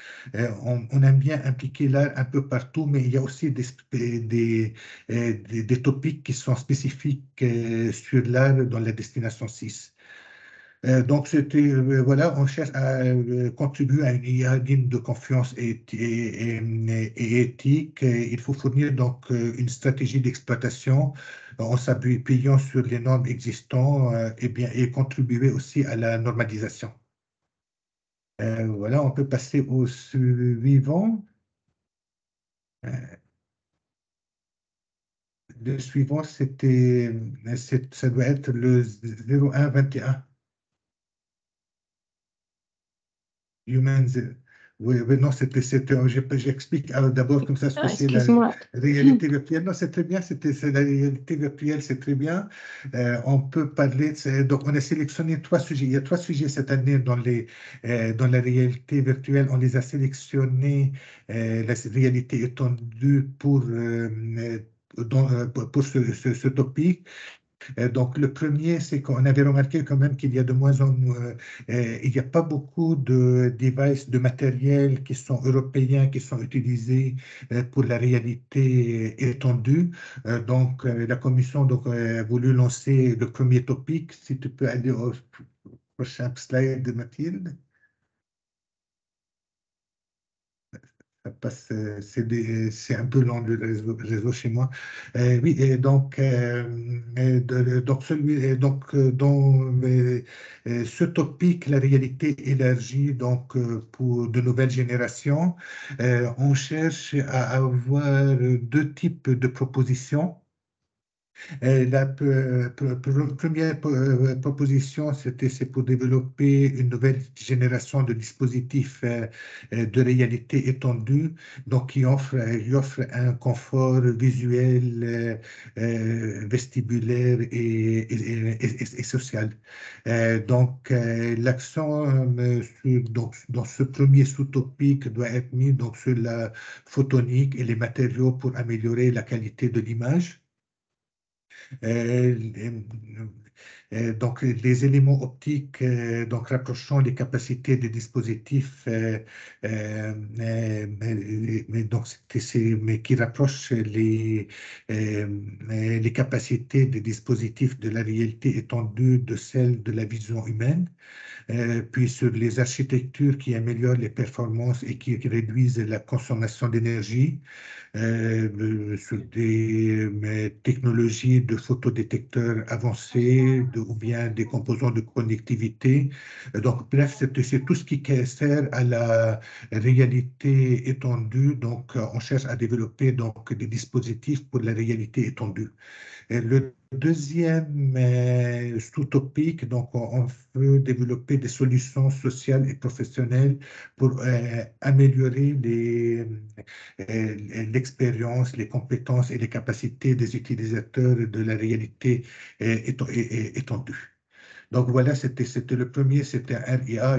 On aime bien impliquer l'art un peu partout, mais il y a aussi des topics qui sont spécifiques sur l'art dans la destination 6. Voilà, on cherche à contribuer à une IA digne de confiance et éthique. Il faut fournir donc une stratégie d'exploitation en s'appuyant sur les normes existantes et contribuer aussi à la normalisation. Voilà, on peut passer au suivant. Euh, Le suivant, ça doit être le 0121. Humans. Oui, oui, non, j'explique d'abord comme ça ce que Ah, c'est la excuse-moi. réalité virtuelle. Non, c'est très bien, c'est la réalité virtuelle, c'est très bien. On peut parler, donc on a sélectionné trois sujets. Il y a trois sujets cette année dans la réalité virtuelle. On les a sélectionnés, la réalité étendue pour ce topic. Donc, le premier, c'est qu'on avait remarqué quand même qu'il y a de moins en moins, il n'y a pas beaucoup de devices, de matériel qui sont européens, qui sont utilisés pour la réalité étendue. Donc, la commission donc, a voulu lancer le premier topic. Si tu peux aller au prochain slide, Mathilde. Ça passe, c'est un peu lent le réseau chez moi. Oui, et donc, donc, dans ce topic, la réalité élargie, donc pour de nouvelles générations, on cherche à avoir deux types de propositions. La première proposition, c'est pour développer une nouvelle génération de dispositifs de réalité étendue, donc qui offre un confort visuel, vestibulaire et social. L'accent dans ce premier sous-topic doit être mis donc, sur la photonique et les matériaux pour améliorer la qualité de l'image. Euh, donc, les éléments optiques, donc rapprochant les capacités des dispositifs, donc mais qui rapprochent les capacités des dispositifs de la réalité étendue de celles de la vision humaine, puis sur les architectures qui améliorent les performances et qui réduisent la consommation d'énergie, sur des technologies de photodétecteurs avancés ou bien des composants de connectivité. Donc, bref, c'est tout ce qui sert à la réalité étendue. Donc, on cherche à développer donc, des dispositifs pour la réalité étendue. Et le deuxième sous-topic, donc on veut développer des solutions sociales et professionnelles pour améliorer l'expérience, les compétences et les capacités des utilisateurs de la réalité étendue. Donc voilà, c'était le premier, c'était un RIA.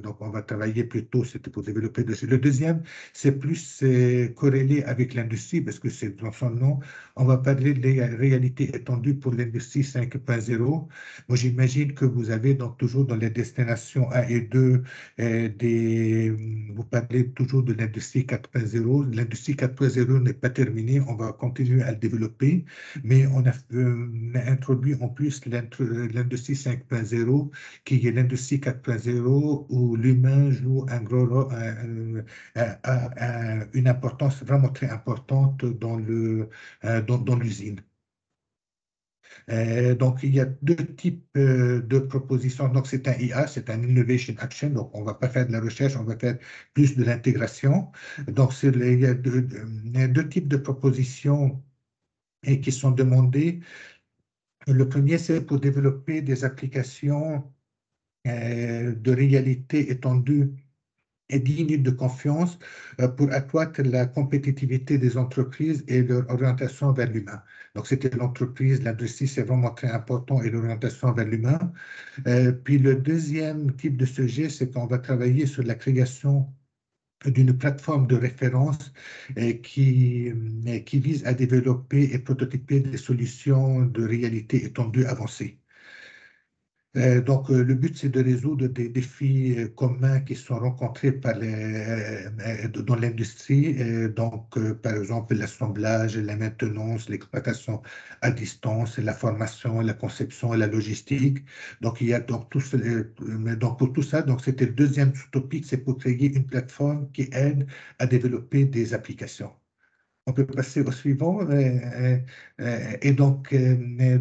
Donc on va travailler plutôt, c'était pour développer dessus. Le deuxième, c'est plus corrélé avec l'industrie, parce que c'est dans son nom. On va parler de la réalité étendue pour l'industrie 5.0. Moi, j'imagine que vous avez donc toujours dans les destinations 1 et 2, vous parlez toujours de l'industrie 4.0. L'industrie 4.0 n'est pas terminée, on va continuer à le développer, mais on a introduit en plus l'industrie 5.0, qui est l'industrie 4.0 où l'humain joue un gros rôle, une importance vraiment très importante dans l'usine. Donc, il y a deux types de propositions. Donc, c'est un IA, c'est un Innovation Action. Donc, on ne va pas faire de la recherche, on va faire plus de l'intégration. Donc, il y a deux types de propositions et qui sont demandées. Le premier, c'est pour développer des applications de réalité étendue et dignes de confiance pour accroître la compétitivité des entreprises et leur orientation vers l'humain. Donc, c'était l'entreprise, l'industrie, c'est vraiment très important et l'orientation vers l'humain. Puis, le deuxième type de sujet, c'est qu'on va travailler sur la création d'une plateforme de référence qui vise à développer et prototyper des solutions de réalité étendue avancées. Le but, c'est de résoudre des défis communs qui sont rencontrés dans l'industrie. Par exemple, l'assemblage, la maintenance, l'exploitation à distance, la formation, la conception et la logistique. Donc, il y a donc tout donc pour tout ça, donc c'était le deuxième sous-topic, c'est pour créer une plateforme qui aide à développer des applications. On peut passer au suivant. Et donc, mais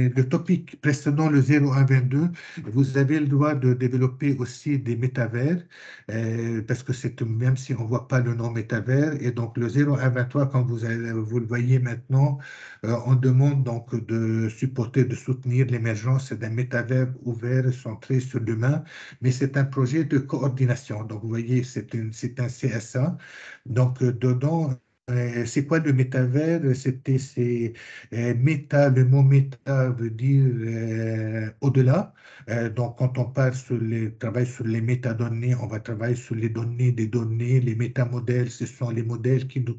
le topic précédent, le 0122, vous avez le droit de développer aussi des métavers, parce que c'est même si on ne voit pas le nom métavers. Et donc, le 0123, quand vous le voyez maintenant, on demande donc de supporter, de soutenir l'émergence d'un métavers ouvert centré sur l'humain, mais c'est un projet de coordination. Donc, vous voyez, c'est un CSA. Donc, dedans, c'est quoi le métavers? Méta, le mot méta veut dire au-delà. Donc, quand on parle travaille sur les métadonnées, on va travailler sur les données des données. Les métamodèles, ce sont les modèles qui nous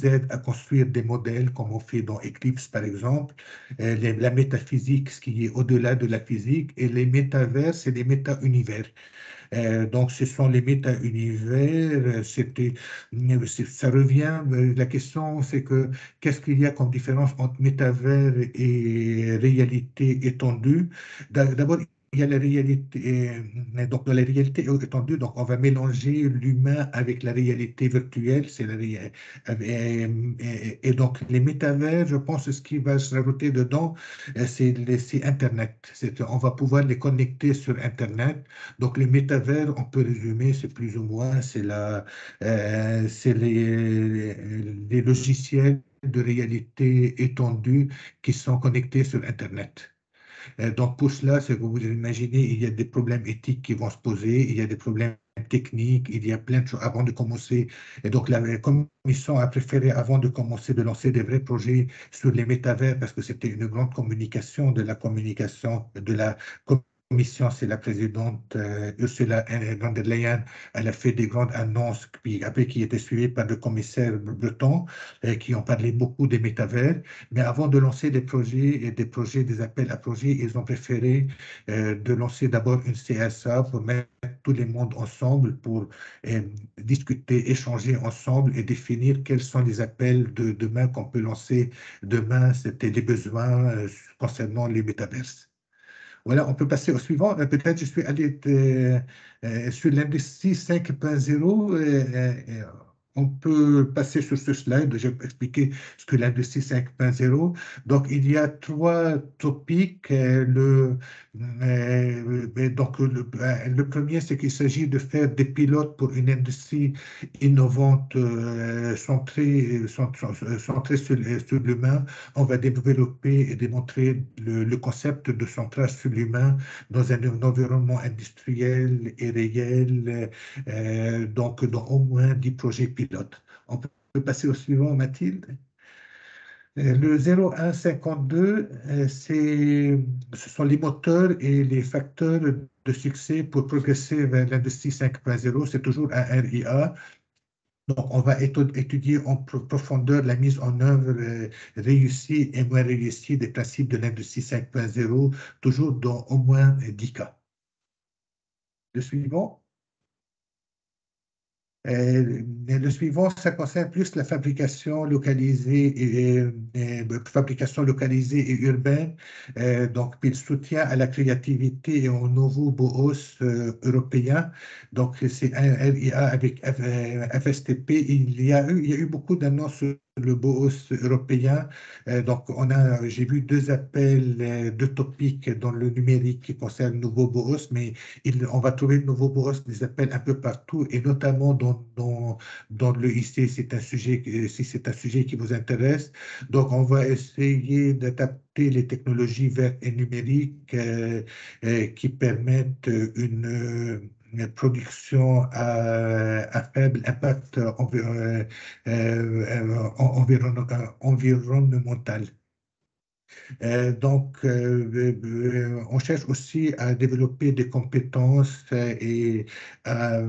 aident à construire des modèles, comme on fait dans Eclipse, par exemple. La métaphysique, ce qui est au-delà de la physique. Et les métavers, c'est des méta-univers. Donc, ce sont les méta-univers. Ça revient. La question, c'est que qu'est-ce qu'il y a comme différence entre métavers et réalité étendue? D'abord, il y a la réalité, donc dans la réalité étendue, donc on va mélanger l'humain avec la réalité virtuelle, et donc les métavers, je pense, que ce qui va se rajouter dedans, c'est Internet. On va pouvoir les connecter sur Internet. Donc, les métavers, on peut résumer, c'est plus ou moins, c'est les logiciels de réalité étendue qui sont connectés sur Internet. Donc, pour cela, c'est que vous imaginez, il y a des problèmes éthiques qui vont se poser, il y a des problèmes techniques, il y a plein de choses avant de commencer. Et donc, la commission a préféré, avant de commencer, de lancer des vrais projets sur les métavers parce que c'était une grande communication de la communication, de la commission. C'est la présidente Ursula von der Leyen. Elle a fait des grandes annonces, puis après qui étaient suivies par le commissaire Breton, qui ont parlé beaucoup des métavers. Mais avant de lancer des projets et des appels à projets, ils ont préféré de lancer d'abord une CSA pour mettre tous les mondes ensemble, pour euh, discuter, échanger ensemble et définir quels sont les appels de demain qu'on peut lancer demain. C'était les besoins concernant les métaverses. Voilà, on peut passer au suivant. Peut-être je suis allé sur l'industrie 5.0. On peut passer sur ce slide. Je vais expliquer ce que l'industrie 5.0. Donc, il y a trois topics. Le premier, c'est qu'il s'agit de faire des pilotes pour une industrie innovante centrée sur l'humain. On va développer et démontrer le concept de centrage sur l'humain dans un environnement industriel et réel, donc dans au moins 10 projets pilotes. On peut passer au suivant, Mathilde. Le 0152, ce sont les moteurs et les facteurs de succès pour progresser vers l'industrie 5.0. C'est toujours un RIA. Donc, on va étudier en profondeur la mise en œuvre réussie et moins réussie des principes de l'industrie 5.0, toujours dans au moins 10 cas. Le suivant. Le suivant, ça concerne plus la fabrication localisée fabrication localisée et urbaine. Donc, puis le soutien à la créativité et aux nouveaux BOOS européens. Donc, c'est un RIA avec FSTP. Il y a eu beaucoup d'annonces sur le BOOS européen. Donc, j'ai vu deux appels, deux topics dans le numérique qui concernent le nouveau BOOS, mais on va trouver de nouveaux BOOS, des appels un peu partout, et notamment dans le IC, si c'est un sujet qui vous intéresse. Donc, on va essayer d'adapter les technologies vertes et numériques qui permettent une production à faible impact environnemental. On cherche aussi à développer des compétences et à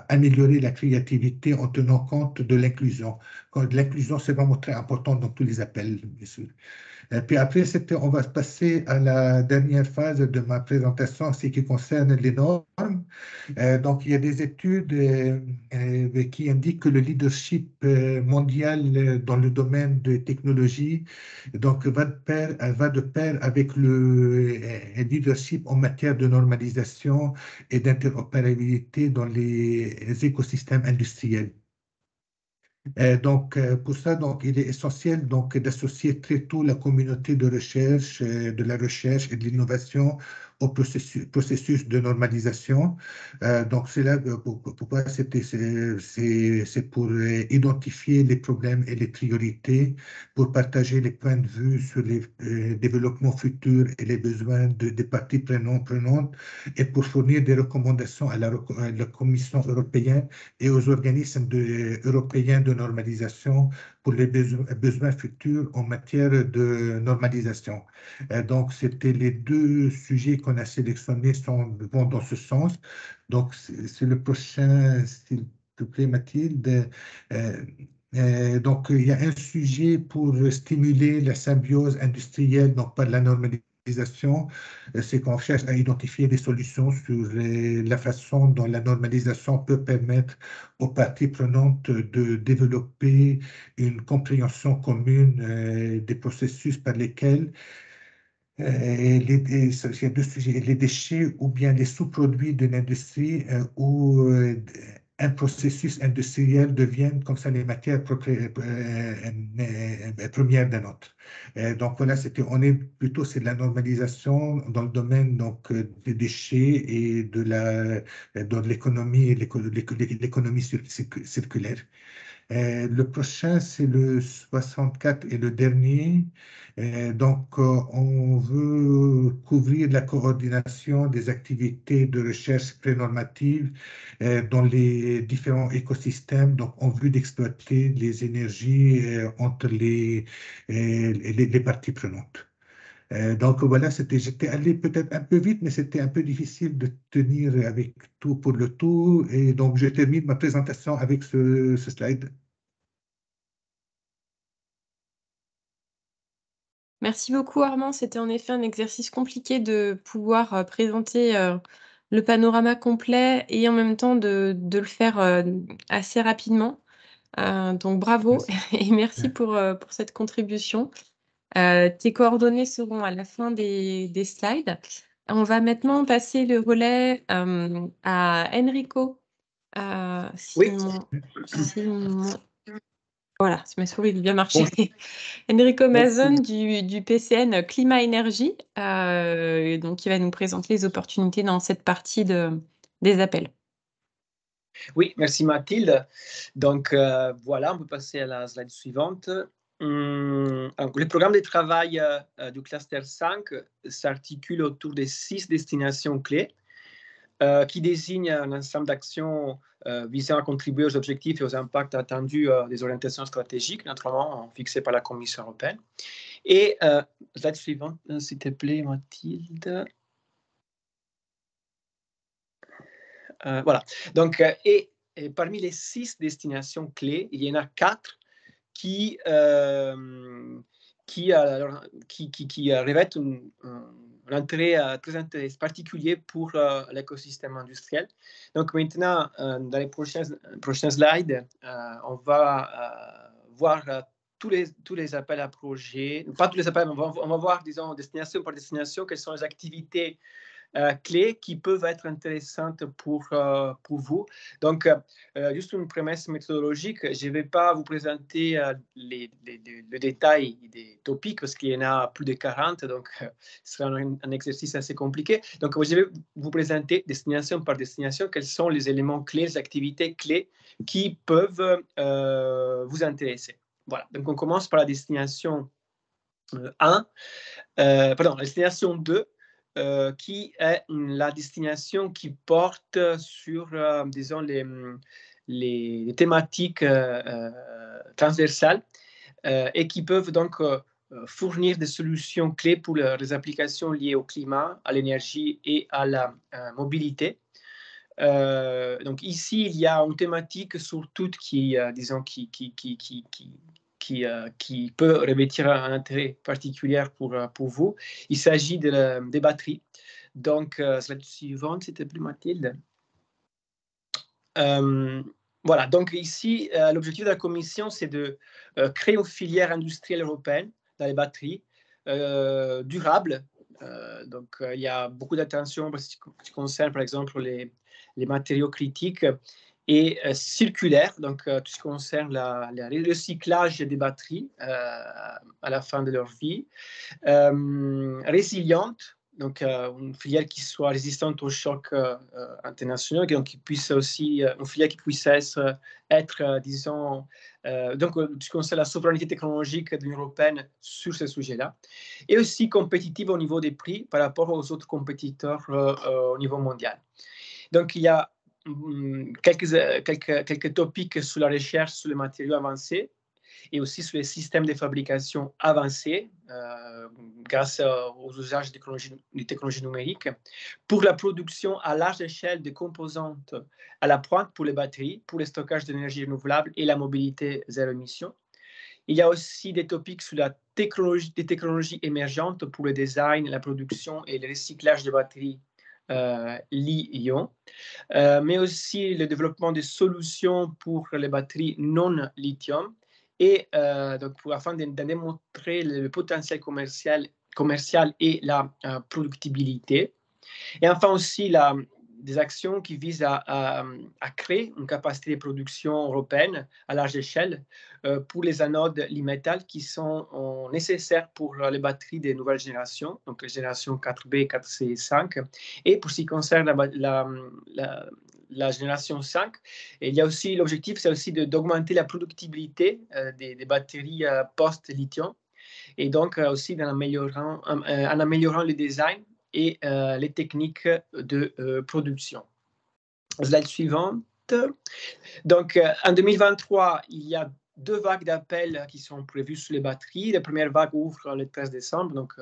améliorer la créativité en tenant compte de l'inclusion. L'inclusion, c'est vraiment très important dans tous les appels, bien sûr. Et puis après, on va passer à la dernière phase de ma présentation, ce qui concerne les normes. Donc, il y a des études qui indiquent que le leadership mondial dans le domaine de technologie donc, va de pair avec le leadership en matière de normalisation et d'interopérabilité dans les écosystèmes industriels. Pour ça, donc, il est essentiel donc, d'associer très tôt la communauté de recherche, de la recherche et de l'innovation au processus de normalisation. Donc, c'est là pourquoi c'est pour identifier les problèmes et les priorités, pour partager les points de vue sur les développements futurs et les besoins des parties prenantes et pour fournir des recommandations à la Commission européenne et aux organismes européens de normalisation pour les besoins futurs en matière de normalisation. Donc, c'était les deux sujets qu'on a sélectionnés vont dans ce sens. Donc, c'est le prochain, s'il te plaît, Mathilde. Euh, donc, il y a un sujet pour stimuler la symbiose industrielle, donc par la normalisation. C'est qu'on cherche à identifier des solutions sur la façon dont la normalisation peut permettre aux parties prenantes de développer une compréhension commune des processus par lesquels il y a deux sujets, les déchets ou bien les sous-produits d'une industrie où un processus industriel deviennent comme ça les matières premières d'un autre. Donc voilà, on est plutôt, c'est de la normalisation dans le domaine donc, des déchets et de l'économie et l'économie circulaire. Le prochain, c'est le 64 et le dernier. Donc, on veut couvrir la coordination des activités de recherche prénormative dans les différents écosystèmes, donc en vue d'exploiter les énergies entre les parties prenantes. Donc voilà, j'étais allé peut-être un peu vite, mais c'était un peu difficile de tenir avec tout pour le tout. Et donc, je termine ma présentation avec ce slide. Merci beaucoup Armand, c'était en effet un exercice compliqué de pouvoir présenter le panorama complet et en même temps de le faire assez rapidement. Donc bravo Merci. et merci pour cette contribution. Tes coordonnées seront à la fin des slides. On va maintenant passer le relais à Enrico. Oui. Voilà, si ma souris a bien marché. Bonjour. Enrico Merci. Mazon du PCN Climat Énergie, donc qui va nous présenter les opportunités dans cette partie des appels. Oui, merci Mathilde. Donc voilà, on peut passer à la slide suivante. Le programme de travail du cluster 5 s'articule autour de 6 destinations clés qui désignent un ensemble d'actions visant à contribuer aux objectifs et aux impacts attendus des orientations stratégiques, naturellement fixées par la Commission européenne. Et slide suivante, s'il te plaît, Mathilde. Voilà. Donc, et parmi les 6 destinations clés, il y en a 4 qui revêtent un intérêt très particulier pour l'écosystème industriel. Donc maintenant, dans les prochains slides, on va voir tous les appels à projets, pas tous les appels, on va voir, disons, destination par destination, quelles sont les activités clés qui peuvent être intéressantes pour vous. Donc, juste une prémisse méthodologique, je ne vais pas vous présenter le détail des topics parce qu'il y en a plus de 40, donc ce sera un exercice assez compliqué. Donc, je vais vous présenter destination par destination quels sont les éléments clés, les activités clés qui peuvent vous intéresser. Voilà, donc on commence par la destination 1, pardon, la destination 2, qui est la destination qui porte sur, disons, les thématiques transversales et qui peuvent donc fournir des solutions clés pour les applications liées au climat, à l'énergie et à la mobilité. Donc ici, il y a une thématique surtout qui, disons, qui peut revêtir un intérêt particulier pour vous. Il s'agit des batteries. Donc, slide suivante, s'il te plaît, Mathilde. Voilà, donc ici, l'objectif de la Commission, c'est de créer une filière industrielle européenne dans les batteries durables. Donc, il y a beaucoup d'attention pour ce qui concerne, par exemple, les matériaux critiques et circulaire, donc tout ce qui concerne le recyclage des batteries à la fin de leur vie, résiliente, donc une filière qui soit résistante aux chocs internationaux, donc qui puisse aussi, une filière qui puisse être disons, donc ce qu'on sait la souveraineté technologique de l'Union européenne sur ce sujet-là, et aussi compétitive au niveau des prix par rapport aux autres compétiteurs au niveau mondial. Donc il y a quelques topics sur la recherche sur les matériaux avancés et aussi sur les systèmes de fabrication avancés grâce aux usages des technologies numériques pour la production à large échelle de composantes à la pointe pour les batteries, pour le stockage d'énergie renouvelable et la mobilité zéro émission. Il y a aussi des topics sur des technologies émergentes pour le design, la production et le recyclage de batteries Li-ion, mais aussi le développement de solutions pour les batteries non lithium et donc afin de démontrer le potentiel commercial et la productibilité. Et enfin aussi des actions qui visent à créer une capacité de production européenne à large échelle pour les anodes li-métal qui sont nécessaires pour les batteries des nouvelles générations, donc les générations 4B, 4C et 5. Et pour ce qui concerne la génération 5, et il y a aussi l'objectif, c'est aussi d'augmenter la productibilité des batteries post-lithium, et donc aussi en améliorant le design et les techniques de production. Slide suivante. Donc, en 2023, il y a 2 vagues d'appels qui sont prévues sur les batteries. La première vague ouvre le 13 décembre, donc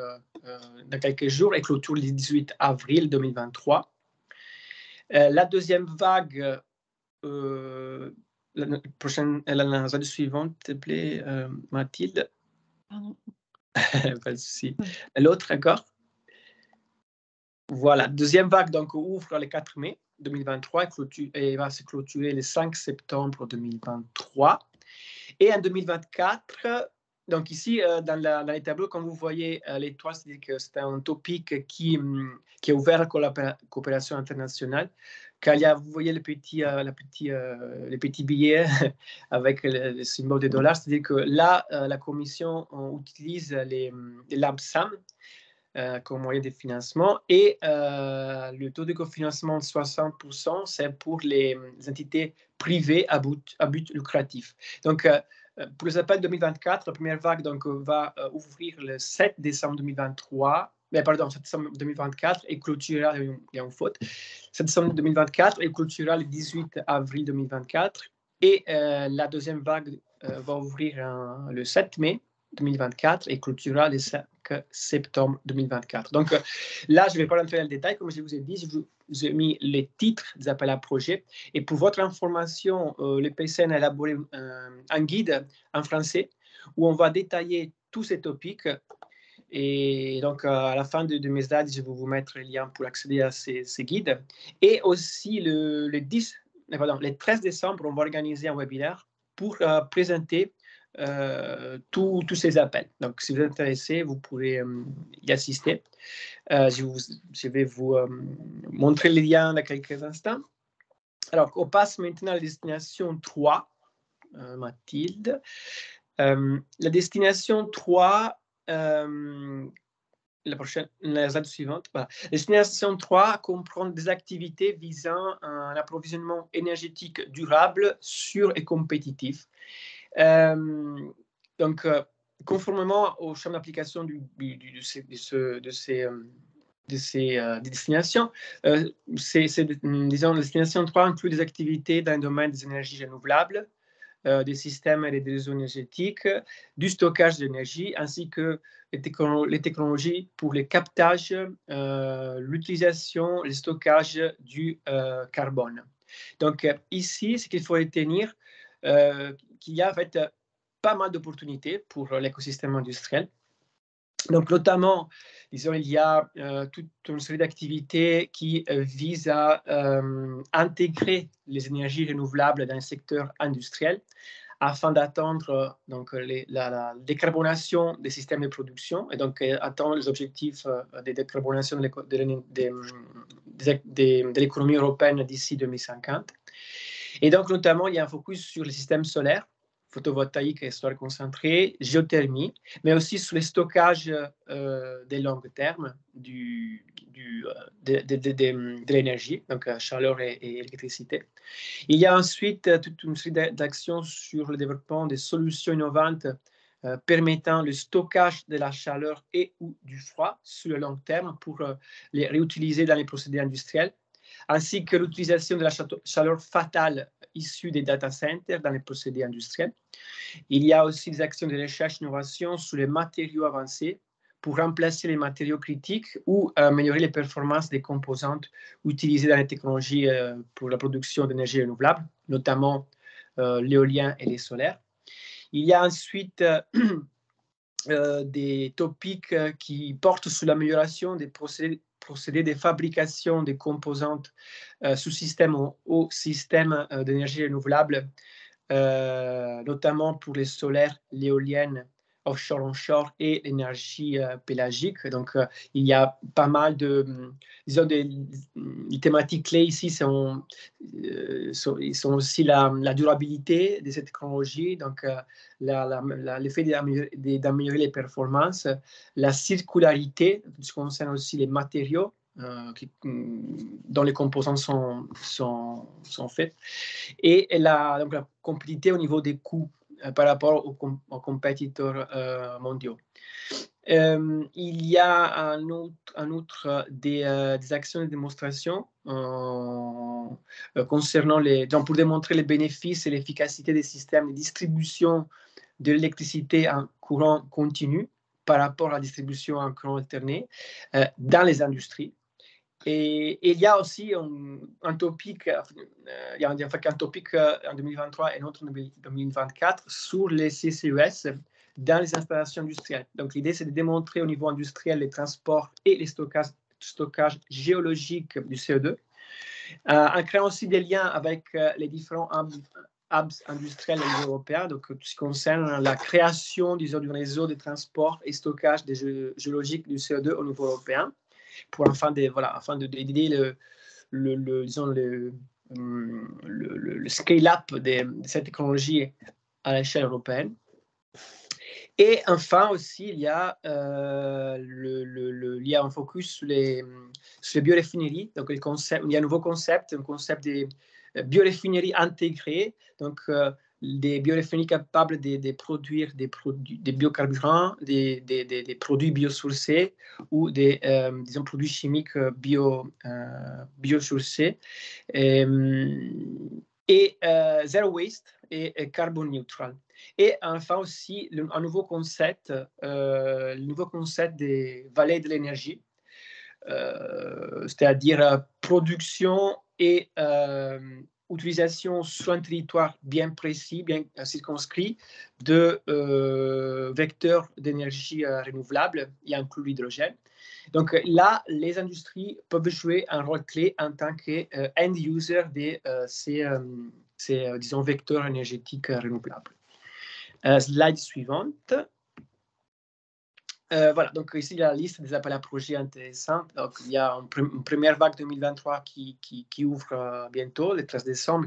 dans quelques jours, et clôture le 18 avril 2023. La deuxième vague, la slide suivante, s'il te plaît, Mathilde. Pardon. Pas de souci. L'autre, encore. Voilà, deuxième vague donc ouvre le 4 mai 2023 et va se clôturer le 5 septembre 2023. Et en 2024, donc ici dans les tableaux, comme vous voyez, l'étoile, c'est-à-dire que c'est un topic qui est ouvert à la coopération internationale. Car vous voyez les petits billets avec le symbole des dollars, c'est-à-dire que là, la Commission utilise les LAMSAM comme moyen de financement, et le taux de cofinancement de 60%, c'est pour les entités privées à but lucratif. Donc, pour les appels 2024, la première vague donc, va ouvrir le 7 décembre 2023, 7 décembre 2024 et clôturera, il y a une faute, 7 décembre 2024 et clôturera le 18 avril 2024. Et la deuxième vague va ouvrir le 7 mai 2024 et clôturera le 5 septembre 2024. Donc là, je ne vais pas rentrer dans le détail, comme je vous ai dit, je vous ai mis les titres des appels à projets. Et pour votre information, le PCN a élaboré un guide en français où on va détailler tous ces topics. Et donc, à la fin de mes slides, je vais vous mettre le lien pour accéder à ces guides. Et aussi, le 13 décembre, on va organiser un webinaire pour présenter tous ces appels. Donc, si vous êtes intéressé, vous pouvez y assister. Je vais vous montrer les liens dans quelques instants. Alors, on passe maintenant à la destination 3, Mathilde. La destination 3, la slide suivante. Voilà. La destination 3 comprend des activités visant un approvisionnement énergétique durable, sûr et compétitif. Donc, conformément au champ d'application de ces destinations, disons, la destination 3 inclut des activités dans le domaine des énergies renouvelables, des systèmes et des réseaux énergétiques, du stockage d'énergie, ainsi que les technologies pour le captage, l'utilisation, le stockage du carbone. Donc, ici, ce qu'il faut retenir, qu'il y a en fait pas mal d'opportunités pour l'écosystème industriel. Donc, notamment, disons, il y a toute une série d'activités qui visent à intégrer les énergies renouvelables dans le secteur industriel afin d'atteindre la décarbonation des systèmes de production et donc atteindre les objectifs de décarbonation de l'économie européenne d'ici 2050. Et donc, notamment, il y a un focus sur les systèmes solaires, photovoltaïque et solaire concentré, géothermie, mais aussi sur le stockage de long terme de l'énergie, donc chaleur et électricité. Il y a ensuite toute une série d'actions sur le développement des solutions innovantes permettant le stockage de la chaleur et ou du froid sur le long terme pour les réutiliser dans les procédés industriels, ainsi que l'utilisation de la chaleur fatale issue des data centers dans les procédés industriels. Il y a aussi des actions de recherche et d'innovation sur les matériaux avancés pour remplacer les matériaux critiques ou améliorer les performances des composantes utilisées dans les technologies pour la production d'énergie renouvelable, notamment l'éolien et les solaires. Il y a ensuite des topics qui portent sur l'amélioration des procédés de fabrication des composantes sous-système au système d'énergie renouvelable, notamment pour les solaires, l'éolienne, offshore, onshore et l'énergie pélagique. Donc, il y a pas mal de, disons, des thématiques clés ici sont aussi la durabilité de cette technologie, donc l'effet d'améliorer les performances, la circularité, qui concerne aussi les matériaux dont les composants sont faits, et donc la compétitivité au niveau des coûts par rapport aux compétiteurs mondiaux. Il y a en outre des actions de démonstration concernant donc pour démontrer les bénéfices et l'efficacité des systèmes de distribution de l'électricité en courant continu par rapport à la distribution en courant alterné dans les industries. Et il y a aussi un topic, il y a un topic en 2023 et un autre en 2024 sur les CCUS dans les installations industrielles. Donc l'idée, c'est de démontrer au niveau industriel les transports et les stockages géologiques du CO2, en créant aussi des liens avec les différents hubs industriels au niveau européen, donc tout ce qui concerne la création du réseau de transport et stockage géologique du CO2 au niveau européen, pour afin d'aider le scale-up de cette technologie à l'échelle européenne. Et enfin aussi, il y a un focus sur les bioraffineries. Donc, il y a un nouveau concept, un concept de bioraffineries intégrées. Donc, des bioraffineries capables de produire des biocarburants, des produits biosourcés ou des produits chimiques biosourcés. Et zero waste et carbon neutral. Et enfin aussi un nouveau concept, le nouveau concept des vallées de l'énergie, c'est-à-dire production et utilisation sur un territoire bien précis, bien circonscrit, de vecteurs d'énergie renouvelable, y inclut l'hydrogène. Donc là, les industries peuvent jouer un rôle clé en tant qu'end user de ces disons, vecteurs énergétiques renouvelables. Slide suivante. Voilà, donc ici, il y a la liste des appels à projets intéressants. Donc, il y a une première vague 2023 qui ouvre bientôt, le 13 décembre,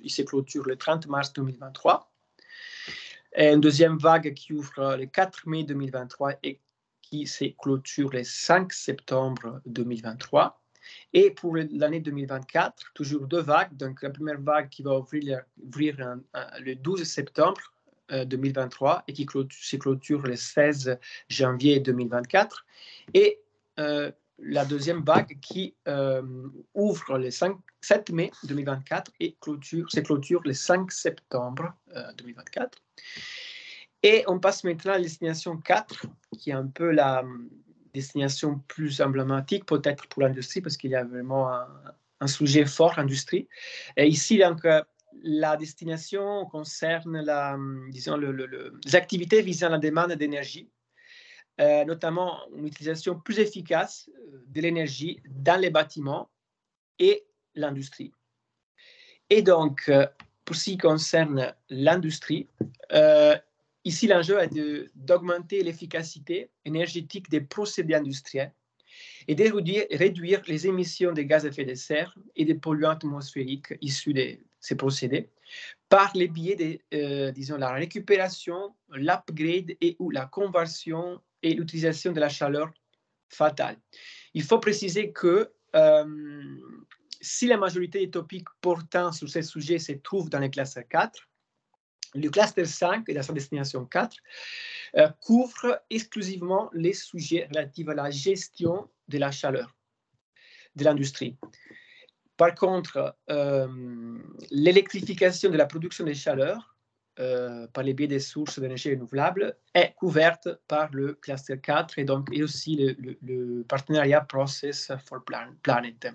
il se clôture le 30 mars 2023. Et une deuxième vague qui ouvre le 4 mai 2023 et qui se clôture le 5 septembre 2023. Et pour l'année 2024, toujours deux vagues. Donc, la première vague qui va ouvrir le 12 septembre 2023 et qui se clôture le 16 janvier 2024. Et la deuxième vague qui ouvre le 7 mai 2024 et se clôture le 5 septembre 2024. Et on passe maintenant à la destination 4, qui est un peu la destination plus emblématique peut-être pour l'industrie, parce qu'il y a vraiment un sujet fort, l'industrie. Et ici, donc, la destination concerne les activités visant la demande d'énergie, notamment une utilisation plus efficace de l'énergie dans les bâtiments et l'industrie. Et donc, pour ce qui concerne l'industrie, ici, l'enjeu est d'augmenter l'efficacité énergétique des procédés industriels et de réduire les émissions de gaz à effet de serre et des polluants atmosphériques issus de ces procédés, par les biais de, disons, la récupération, l'upgrade et ou la conversion et l'utilisation de la chaleur fatale. Il faut préciser que si la majorité des topics portant sur ces sujets se trouvent dans le cluster 4, le cluster 5, et dans sa destination 4, couvre exclusivement les sujets relatifs à la gestion de la chaleur de l'industrie. Par contre, l'électrification de la production de chaleur par les biais des sources d'énergie renouvelable est couverte par le cluster 4 et aussi le partenariat Process for Planet.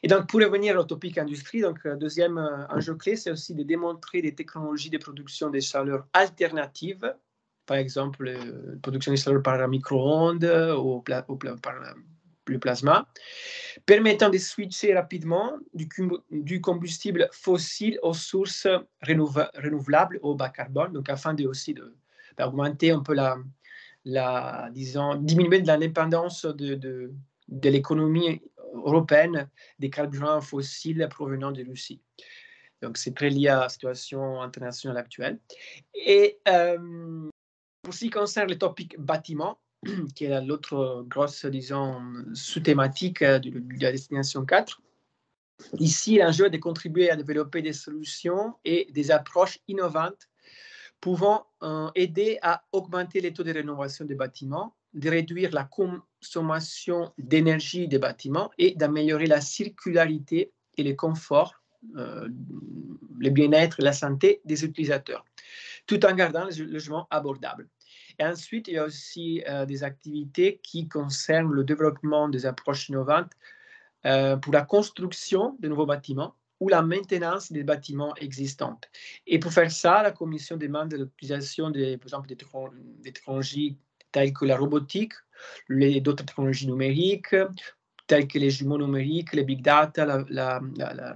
Et donc, pour revenir au topic industrie, donc, deuxième enjeu clé, c'est aussi de démontrer des technologies de production de chaleur alternatives, par exemple, la production de chaleur par micro-ondes ou par le plasma, permettant de switcher rapidement du combustible fossile aux sources renouvelables au bas carbone, donc afin d'augmenter un peu disons, diminuer de l'indépendance de l'économie européenne des carburants fossiles provenant de Russie. Donc, c'est très lié à la situation internationale actuelle. Et pour ce qui concerne le topic bâtiment, qui est l'autre grosse, disons, sous-thématique de la destination 4, ici, l'enjeu est de contribuer à développer des solutions et des approches innovantes pouvant aider à augmenter les taux de rénovation des bâtiments, de réduire la consommation d'énergie des bâtiments et d'améliorer la circularité et le confort, le bien-être et la santé des utilisateurs, tout en gardant les logements abordables. Et ensuite, il y a aussi des activités qui concernent le développement des approches innovantes pour la construction de nouveaux bâtiments ou la maintenance des bâtiments existants. Et pour faire ça, la Commission demande l'utilisation, par exemple, des technologies telles que la robotique, d'autres technologies numériques, telles que les jumeaux numériques, les big data, la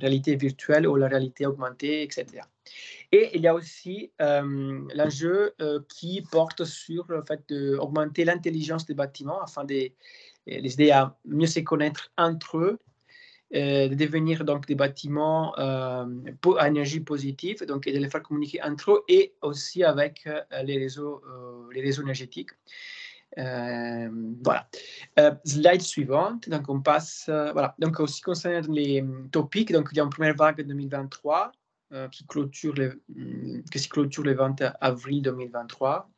réalité virtuelle ou la réalité augmentée, etc. Et il y a aussi l'enjeu qui porte sur le fait d'augmenter l'intelligence des bâtiments afin de les aider à mieux se connaître entre eux, de devenir donc des bâtiments à énergie positive, donc et de les faire communiquer entre eux et aussi avec les réseaux énergétiques. Voilà. Slide suivante. Donc on passe. Voilà. Donc aussi concernant les topics, donc il y a une première vague 2023 qui se clôture le 20 avril 2023.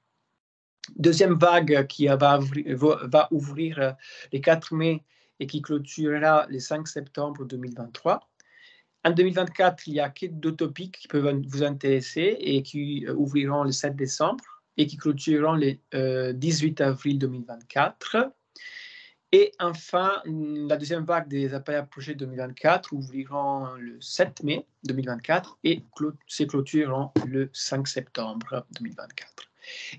Deuxième vague qui va ouvrir le 4 mai et qui clôturera le 5 septembre 2023. En 2024, il y a que 2 topics qui peuvent vous intéresser et qui ouvriront le 7 décembre et qui clôtureront le 18 avril 2024. Et enfin, la deuxième vague des appels à projets 2024 ouvriront le 7 mai 2024 et se clôtureront le 5 septembre 2024.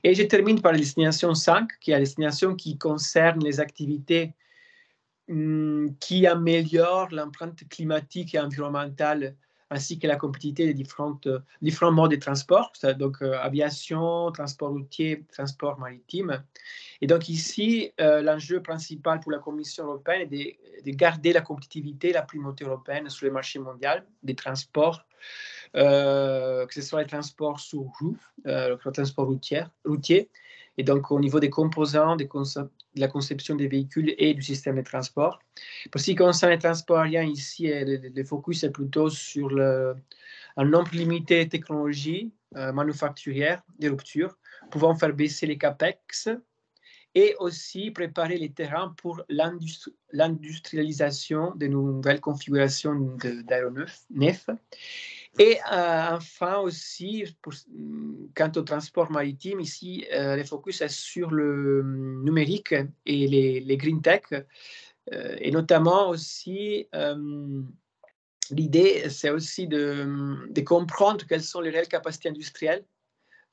Et je termine par la destination 5, qui est la destination qui concerne les activités qui améliorent l'empreinte climatique et environnementale ainsi que la compétitivité des différents modes de transport, donc aviation, transport routier, transport maritime. Et donc ici, l'enjeu principal pour la Commission européenne est de garder la compétitivité et la primauté européenne sur le marché mondial des transports, que ce soit les transports sur route, le transport routier, et donc au niveau des composants, de la conception des véhicules et du système de transport. Pour ce qui concerne les transports aériens, ici, le focus est plutôt sur un nombre limité de technologies manufacturières de rupture, pouvant faire baisser les capex et aussi préparer les terrains pour l'industrialisation de nouvelles configurations d'aéronefs. Et enfin aussi, quant au transport maritime, ici, le focus est sur le numérique et les green tech, et notamment aussi, l'idée, c'est aussi de comprendre quelles sont les réelles capacités industrielles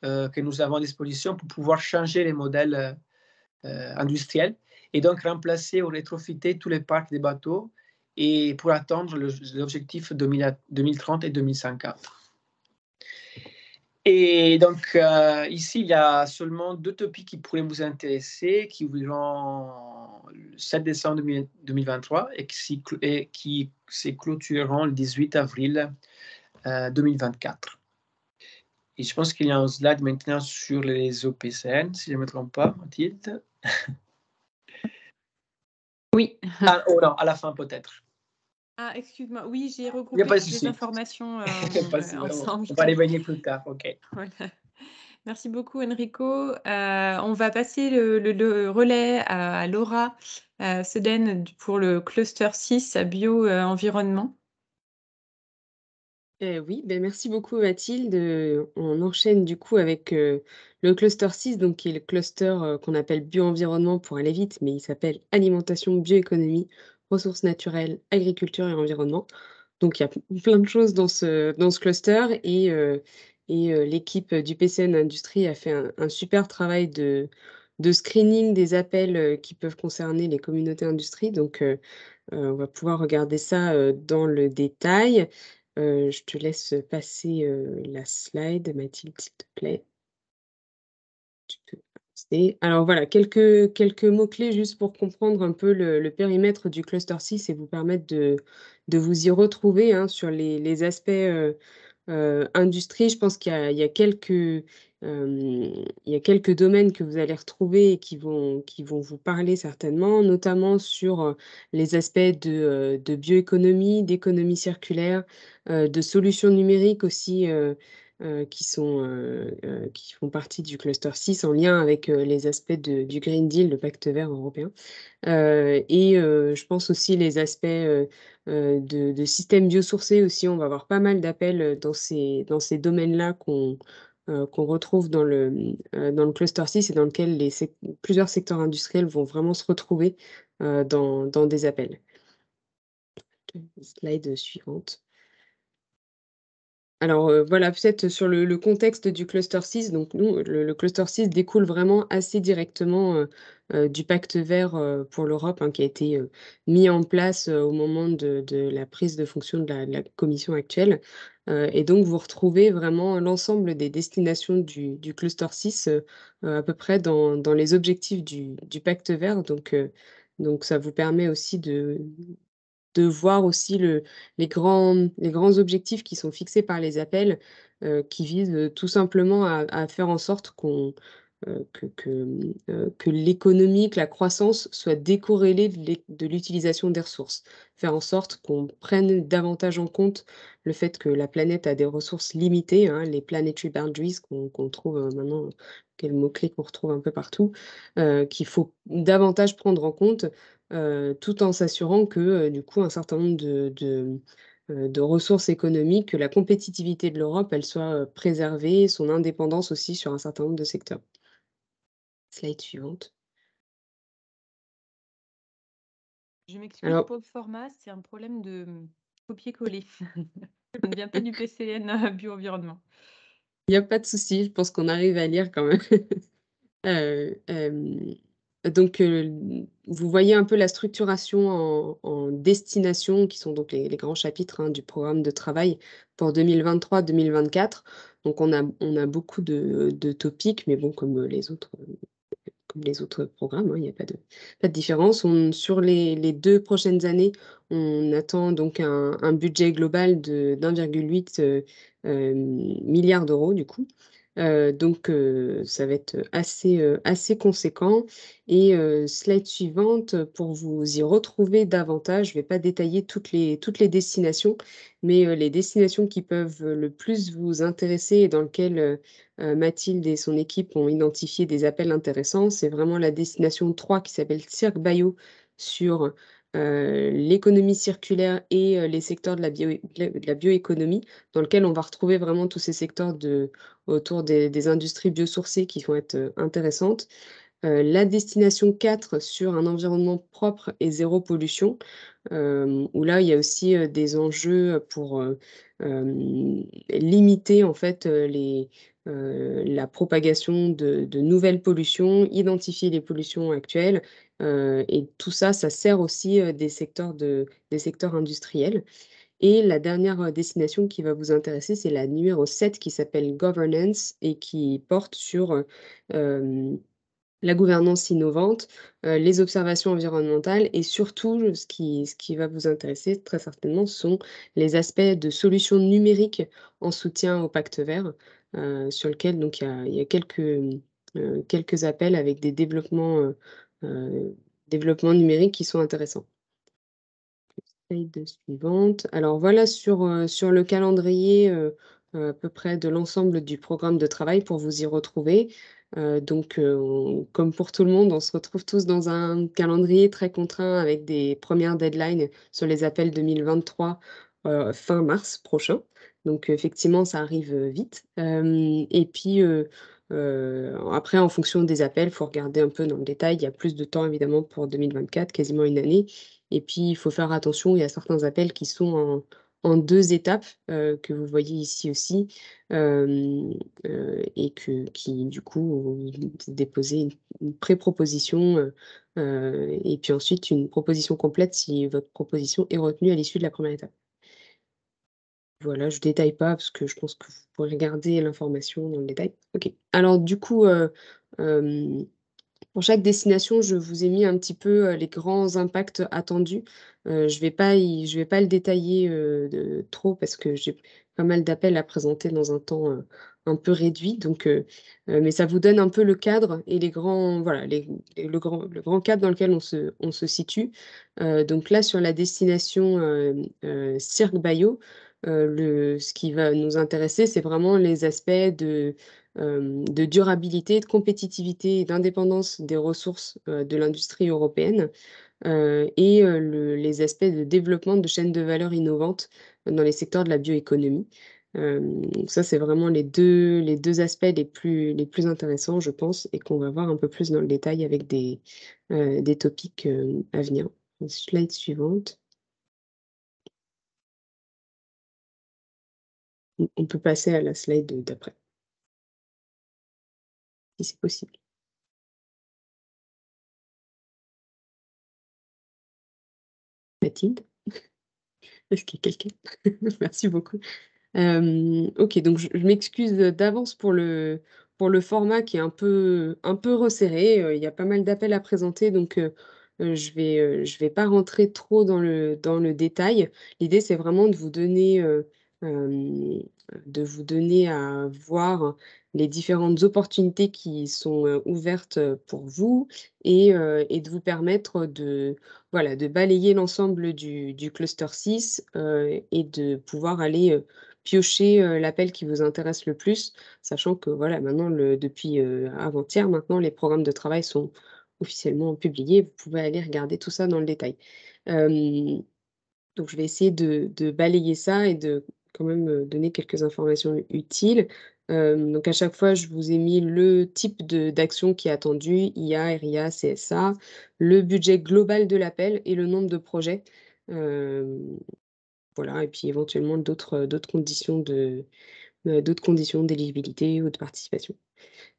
que nous avons à disposition pour pouvoir changer les modèles industriels et donc remplacer ou rétrofiter tous les parcs des bateaux et pour atteindre l'objectif 2030 et 2050. Et donc, ici, il y a seulement 2 topics qui pourraient vous intéresser, qui ouvriront le 7 décembre 2023 et qui se clôtureront le 18 avril 2024. Et je pense qu'il y a un slide maintenant sur les OPCN, si je ne me trompe pas, Mathilde. Oui. Ah, oh non, à la fin peut-être. Ah, excuse-moi. Oui, j'ai Il n'y a regroupé pas de toutes les souci. informations ensemble. On va y venir plus tard, ok. Voilà. Merci beaucoup, Enrico. On va passer le relais à Laura Seden pour le cluster 6 bio-environnement. Oui, merci beaucoup Mathilde. On enchaîne du coup avec le cluster 6, donc qui est le cluster qu'on appelle bio-environnement pour aller vite, mais il s'appelle alimentation, bioéconomie, ressources naturelles, agriculture et environnement. Donc il y a plein de choses dans ce cluster et l'équipe du PCN Industrie a fait un super travail de screening des appels qui peuvent concerner les communautés industrie. Donc on va pouvoir regarder ça dans le détail. Je te laisse passer la slide, Mathilde, s'il te plaît. Tu peux avancer. Alors voilà, quelques mots-clés juste pour comprendre un peu le périmètre du cluster 6 et vous permettre de vous y retrouver hein, sur les aspects industrie. Je pense qu'il y a quelques domaines que vous allez retrouver et qui vont vous parler certainement, notamment sur les aspects de bioéconomie, d'économie circulaire, de solutions numériques aussi qui font partie du cluster 6 en lien avec les aspects du Green Deal, le pacte vert européen. Je pense aussi les aspects de systèmes biosourcés aussi. On va avoir pas mal d'appels dans ces domaines-là qu'on retrouve dans le cluster 6 et dans lequel plusieurs secteurs industriels vont vraiment se retrouver dans des appels. Slide suivante. Alors voilà, peut-être sur le contexte du cluster 6, donc nous, le cluster 6 découle vraiment assez directement du pacte vert pour l'Europe hein, qui a été mis en place au moment de la prise de fonction de la commission actuelle. Et donc vous retrouvez vraiment l'ensemble des destinations du cluster 6 à peu près dans les objectifs du pacte vert. Donc ça vous permet aussi de voir aussi les grands objectifs qui sont fixés par les appels, qui visent, tout simplement à faire en sorte que l'économie, que la croissance soit décorrélée de l'utilisation des ressources. Faire en sorte qu'on prenne davantage en compte le fait que la planète a des ressources limitées, hein, les planetary boundaries qu'on trouve, maintenant, quel mot-clé qu'on retrouve un peu partout, qu'il faut davantage prendre en compte tout en s'assurant que, du coup, un certain nombre de ressources économiques, que la compétitivité de l'Europe, elle soit préservée, son indépendance aussi sur un certain nombre de secteurs. Slide suivante. Je m'excuse Alors, pour le format, c'est un problème de copier-coller. Ça ne vient pas du PCN bio-environnement. il n'y a pas de souci, je pense qu'on arrive à lire quand même. Donc, vous voyez un peu la structuration en destination, qui sont donc les grands chapitres hein, du programme de travail pour 2023-2024. Donc, on a beaucoup de topics, mais bon, comme les autres programmes, hein, il n'y a pas de différence. Sur les 2 prochaines années, on attend donc un budget global d'1,8 milliard d'euros du coup. Donc ça va être assez conséquent et slide suivante pour vous y retrouver davantage. Je ne vais pas détailler toutes les destinations, mais les destinations qui peuvent le plus vous intéresser et dans lesquelles Mathilde et son équipe ont identifié des appels intéressants. C'est vraiment la destination 3 qui s'appelle Cirque Bio sur l'économie circulaire et les secteurs de la bioéconomie, dans lequel on va retrouver vraiment tous ces secteurs autour des industries biosourcées qui vont être intéressantes. La destination 4 sur un environnement propre et zéro pollution, où là, il y a aussi des enjeux pour limiter en fait la propagation de nouvelles pollutions, identifier les pollutions actuelles, et tout ça, ça sert aussi des secteurs industriels. Et la dernière destination qui va vous intéresser, c'est la numéro 7 qui s'appelle Governance et qui porte sur la gouvernance innovante, les observations environnementales et surtout, ce qui va vous intéresser très certainement, sont les aspects de solutions numériques en soutien au Pacte vert, sur lequel donc il y a quelques appels avec des développements numériques qui sont intéressants. Slide suivante. Alors voilà sur le calendrier, à peu près de l'ensemble du programme de travail pour vous y retrouver. Donc comme pour tout le monde, on se retrouve tous dans un calendrier très contraint avec des premières deadlines sur les appels 2023, fin mars prochain. Donc effectivement, ça arrive, vite. Et puis, après en fonction des appels, il faut regarder un peu dans le détail. Il y a plus de temps évidemment pour 2024, quasiment une année. Et puis, il faut faire attention, il y a certains appels qui sont en 2 étapes, que vous voyez ici aussi, et qui du coup, vous déposez une pré-proposition, et puis ensuite une proposition complète si votre proposition est retenue à l'issue de la première étape. Voilà, je détaille pas parce que je pense que vous pourrez regarder l'information dans le détail. OK. Alors du coup, pour chaque destination, je vous ai mis un petit peu, les grands impacts attendus. Je vais pas le détailler, trop parce que j'ai pas mal d'appels à présenter dans un temps, un peu réduit donc mais ça vous donne un peu le cadre et les grands voilà, le grand cadre dans lequel on se situe. Donc là, sur la destination, Cirque Bayo, ce qui va nous intéresser, c'est vraiment les aspects de durabilité, de compétitivité et d'indépendance des ressources, de l'industrie européenne, et les aspects de développement de chaînes de valeur innovantes dans les secteurs de la bioéconomie. Donc ça, c'est vraiment les deux aspects les plus intéressants, je pense, et qu'on va voir un peu plus dans le détail avec des topics, à venir. Slide suivante. On peut passer à la slide d'après, si c'est possible. Mathilde? Est-ce qu'il y a quelqu'un? Merci beaucoup. OK, donc je m'excuse, d'avance pour le format qui est un peu resserré, il y a pas mal d'appels à présenter donc je vais pas rentrer trop dans le détail. L'idée, c'est vraiment hem, de vous donner à voir les différentes opportunités qui sont, ouvertes, pour vous et de vous permettre voilà, de balayer l'ensemble du cluster 6, et de pouvoir aller, piocher, l'appel qui vous intéresse le plus, sachant que voilà, maintenant depuis, avant-hier maintenant, les programmes de travail sont officiellement publiés. Vous pouvez aller regarder tout ça dans le détail. Hem, donc je vais essayer de balayer ça et de quand même, donner quelques informations utiles. Donc à chaque fois, je vous ai mis le type d'action qui est attendu, IA, RIA, CSA, le budget global de l'appel et le nombre de projets. Hem voilà et puis éventuellement d'autres conditions d'éligibilité ou de participation.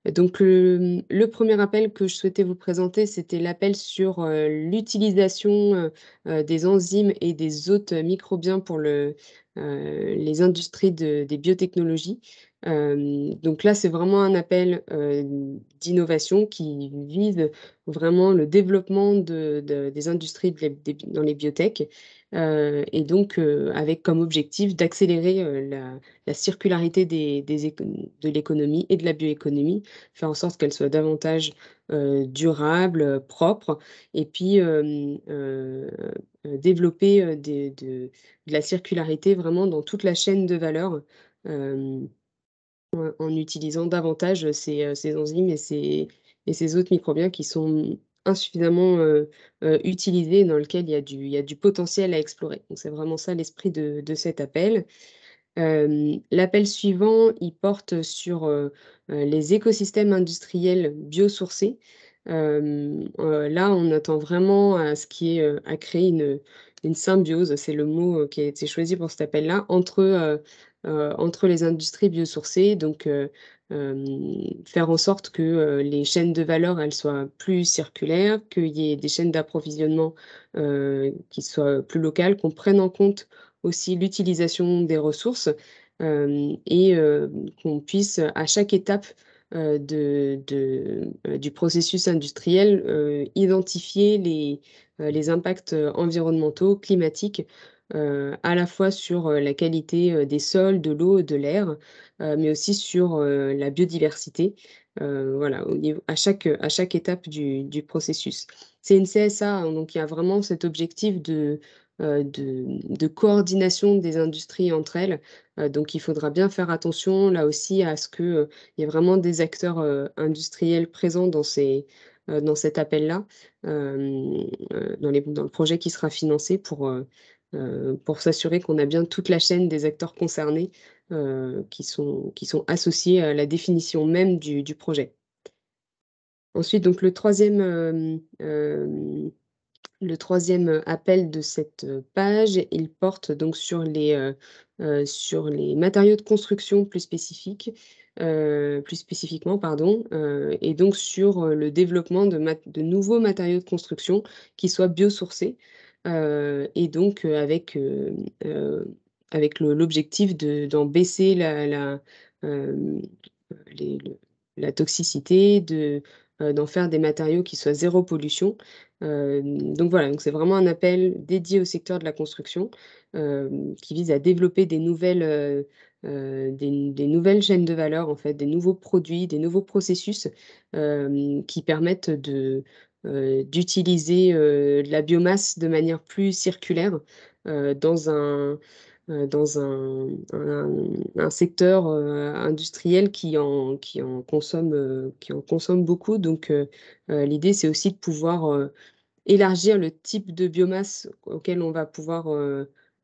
Donc le 1er appel que je souhaitais vous présenter, c'était l'appel sur, l'utilisation, des enzymes et des hôtes microbiens pour les industries des biotechnologies. Donc là, c'est vraiment un appel, d'innovation qui vise vraiment le développement des industries dans les biotech, et donc avec comme objectif d'accélérer, la circularité de l'économie et de la bioéconomie, faire en sorte qu'elle soit davantage, durable, propre et puis, développer, de la circularité vraiment dans toute la chaîne de valeur, hem, en utilisant davantage ces enzymes et ces autres microbiens qui sont insuffisamment, utilisés, dans lequel il y a du potentiel à explorer. Donc c'est vraiment ça l'esprit de cet appel. L'appel suivant, il porte sur, les écosystèmes industriels biosourcés. Là, on attend vraiment à ce qui est, à créer une symbiose, c'est le mot, qui a été choisi pour cet appel-là, entre les industries biosourcées. Donc, faire en sorte que, les chaînes de valeur, elles soient plus circulaires, qu'il y ait des chaînes d'approvisionnement, qui soient plus locales, qu'on prenne en compte aussi l'utilisation des ressources, et qu'on puisse à chaque étape, du processus industriel, identifier les impacts environnementaux, climatiques, à la fois sur la qualité des sols, de l'eau, de l'air, mais aussi sur la biodiversité, voilà, à chaque étape du processus. C'est une CSA, hein, donc il y a vraiment cet objectif de coordination des industries entre elles. Donc il faudra bien faire attention là aussi à ce qu'il y ait vraiment des acteurs industriels présents dans cet appel-là, dans le projet qui sera financé pour s'assurer qu'on a bien toute la chaîne des acteurs concernés qui sont associés à la définition même du projet. Ensuite, donc le troisième appel de cette page, il porte donc sur les matériaux de construction plus spécifiquement, pardon, et donc sur le développement de nouveaux matériaux de construction qui soient biosourcés, et donc avec l'objectif d'en baisser la toxicité, d'en faire des matériaux qui soient zéro pollution. Donc voilà, donc c'est vraiment un appel dédié au secteur de la construction, qui vise à développer des nouvelles chaînes de valeur, en fait, des nouveaux produits, des nouveaux processus, qui permettent d'utiliser de la biomasse de manière plus circulaire, dans un secteur industriel qui en consomme beaucoup. Donc l'idée, c'est aussi de pouvoir élargir le type de biomasse auquel on va pouvoir,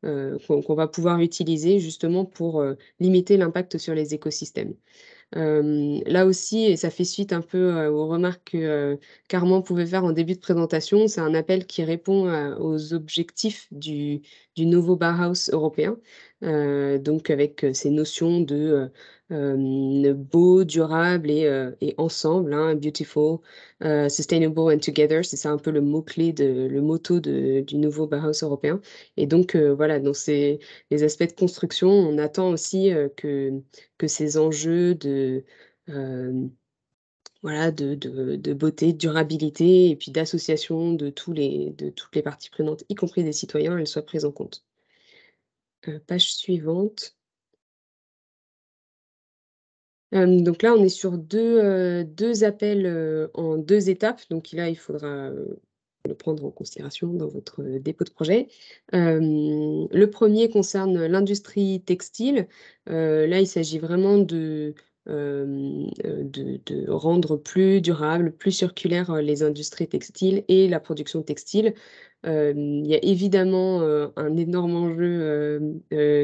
qu'on va pouvoir utiliser justement pour limiter l'impact sur les écosystèmes. Là aussi, et ça fait suite un peu aux remarques que Carmen pouvait faire en début de présentation, c'est un appel qui répond aux objectifs du nouveau Bauhaus européen, donc avec ces notions de beau, durable et ensemble, hein, beautiful, sustainable and together, c'est ça un peu le mot-clé, le motto du nouveau Bauhaus européen. Et donc voilà, dans les aspects de construction, on attend aussi que ces enjeux voilà, de beauté, de durabilité et puis d'association de toutes les parties prenantes, y compris des citoyens, elles soient prises en compte. Page suivante. Donc là, on est sur deux appels en 2 étapes. Donc là, il faudra le prendre en considération dans votre dépôt de projet. Le premier concerne l'industrie textile. Là, il s'agit vraiment de rendre plus durable, plus circulaire les industries textiles et la production textile. Il y a évidemment un énorme enjeu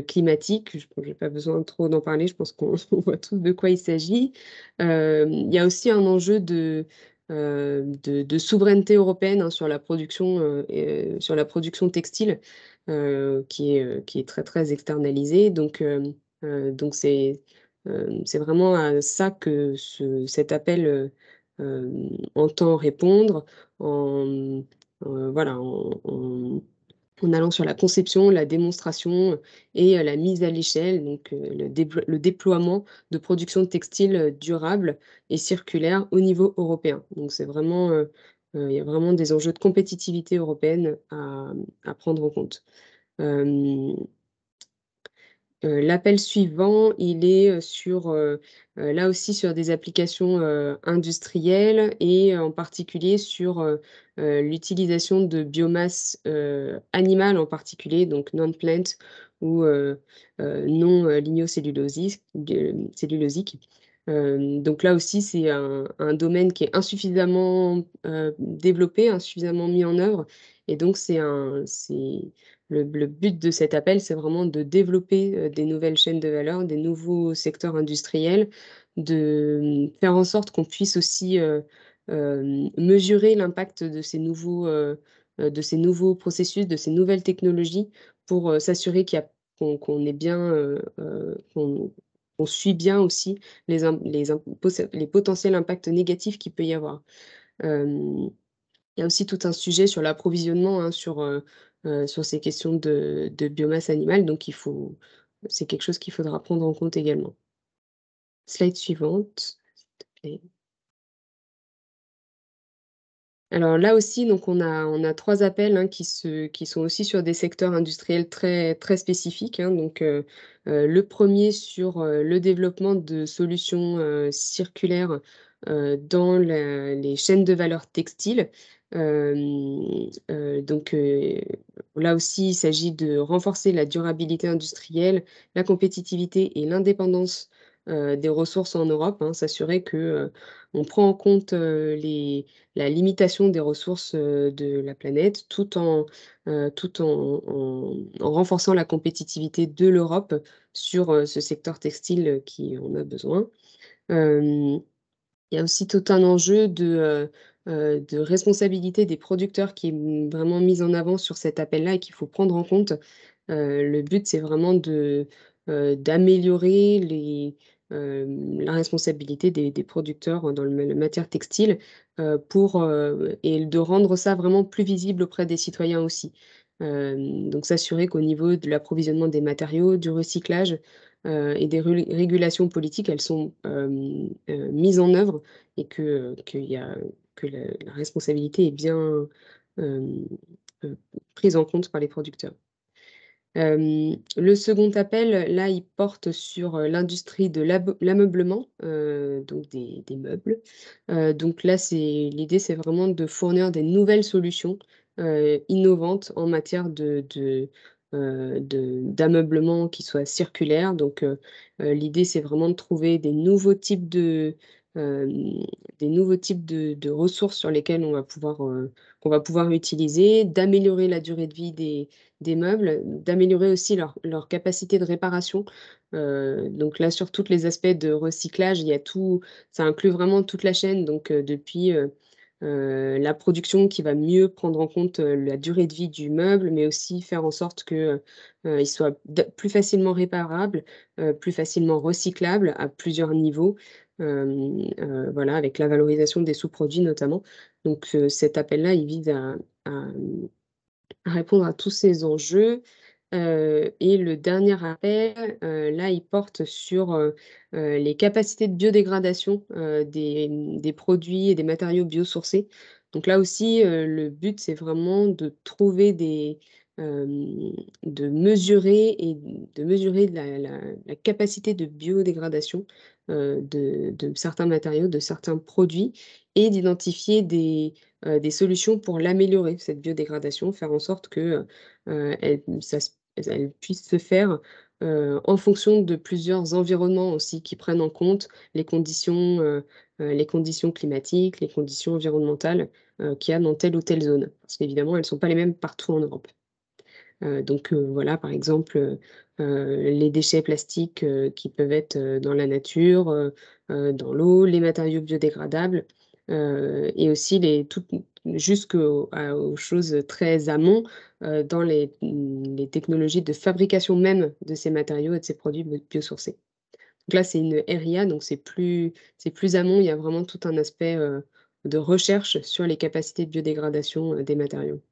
climatique. Je n'ai pas besoin trop d'en parler, je pense qu'on voit tous de quoi il s'agit. Il y a aussi un enjeu de souveraineté européenne, hein, sur la production textile, qui est très très externalisée. Donc c'est vraiment à ça que cet appel entend répondre voilà, en allant sur la conception, la démonstration et la mise à l'échelle, donc le déploiement de production de textiles durables et circulaires au niveau européen. Donc c'est vraiment, il y a vraiment des enjeux de compétitivité européenne à prendre en compte. L'appel suivant, il est là aussi sur des applications industrielles et en particulier sur l'utilisation de biomasse animale en particulier, donc non-plant ou non lignocellulosique. Donc là aussi, c'est un domaine qui est insuffisamment développé, insuffisamment mis en œuvre. Et donc, le but de cet appel, c'est vraiment de développer des nouvelles chaînes de valeur, des nouveaux secteurs industriels, de faire en sorte qu'on puisse aussi mesurer l'impact de ces nouveaux processus, de ces nouvelles technologies pour s'assurer qu'on est bien, qu'on suit bien aussi les potentiels impacts négatifs qu'il peut y avoir. Il y a aussi tout un sujet sur l'approvisionnement, hein, sur ces questions de biomasse animale, donc c'est quelque chose qu'il faudra prendre en compte également. Slide suivante. Alors là aussi, donc on a 3 appels, hein, qui sont aussi sur des secteurs industriels très, très spécifiques, hein. Donc, le premier sur, le développement de solutions, circulaires, dans les chaînes de valeur textile. Donc, là aussi, il s'agit de renforcer la durabilité industrielle, la compétitivité et l'indépendance, des ressources en Europe, hein. S'assurer que, on prend en compte, la limitation des ressources, de la planète, tout en renforçant la compétitivité de l'Europe sur, ce secteur textile, qui en a besoin. Hem, il y a aussi tout un enjeu de responsabilité des producteurs qui est vraiment mis en avant sur cet appel-là et qu'il faut prendre en compte. Le but, c'est vraiment d'améliorer la responsabilité des producteurs dans la matière textile, et de rendre ça vraiment plus visible auprès des citoyens aussi. Donc s'assurer qu'au niveau de l'approvisionnement des matériaux, du recyclage, et des régulations politiques, elles sont, mises en œuvre et que la responsabilité est bien, hem, prise en compte par les producteurs. Le second appel, là, il porte sur, l'industrie de l'ameublement, donc des meubles. Donc là, l'idée, c'est vraiment de fournir des nouvelles solutions, innovantes en matière d'ameublement qui soit circulaire. Donc, l'idée, c'est vraiment de trouver hem, des nouveaux types de ressources sur lesquelles qu'on va pouvoir utiliser, d'améliorer la durée de vie des meubles, d'améliorer aussi leur capacité de réparation. Donc là, sur tous les aspects de recyclage, il y a tout ça inclut vraiment toute la chaîne, donc depuis, la production qui va mieux prendre en compte, la durée de vie du meuble, mais aussi faire en sorte que, il soit plus facilement réparable, plus facilement recyclable à plusieurs niveaux. Voilà, avec la valorisation des sous-produits notamment. Donc cet appel-là, il vise à répondre à tous ces enjeux. Et le dernier appel, là, il porte sur, les capacités de biodégradation, des produits et des matériaux biosourcés. Donc là aussi, le but, c'est vraiment de trouver de mesurer la capacité de biodégradation, de certains matériaux, de certains produits et d'identifier des solutions pour l'améliorer, cette biodégradation, faire en sorte que, elle puisse se faire, en fonction de plusieurs environnements aussi qui prennent en compte les conditions climatiques, les conditions environnementales, qu'il y a dans telle ou telle zone. Parce qu'évidemment, elles ne sont pas les mêmes partout en Europe. Donc, voilà, par exemple, les déchets plastiques, qui peuvent être, dans la nature, dans l'eau, les matériaux biodégradables, et aussi aux choses très amont, dans les technologies de fabrication même de ces matériaux et de ces produits biosourcés. Donc là, c'est une RIA, donc c'est plus amont, il y a vraiment tout un aspect, de recherche sur les capacités de biodégradation, des matériaux.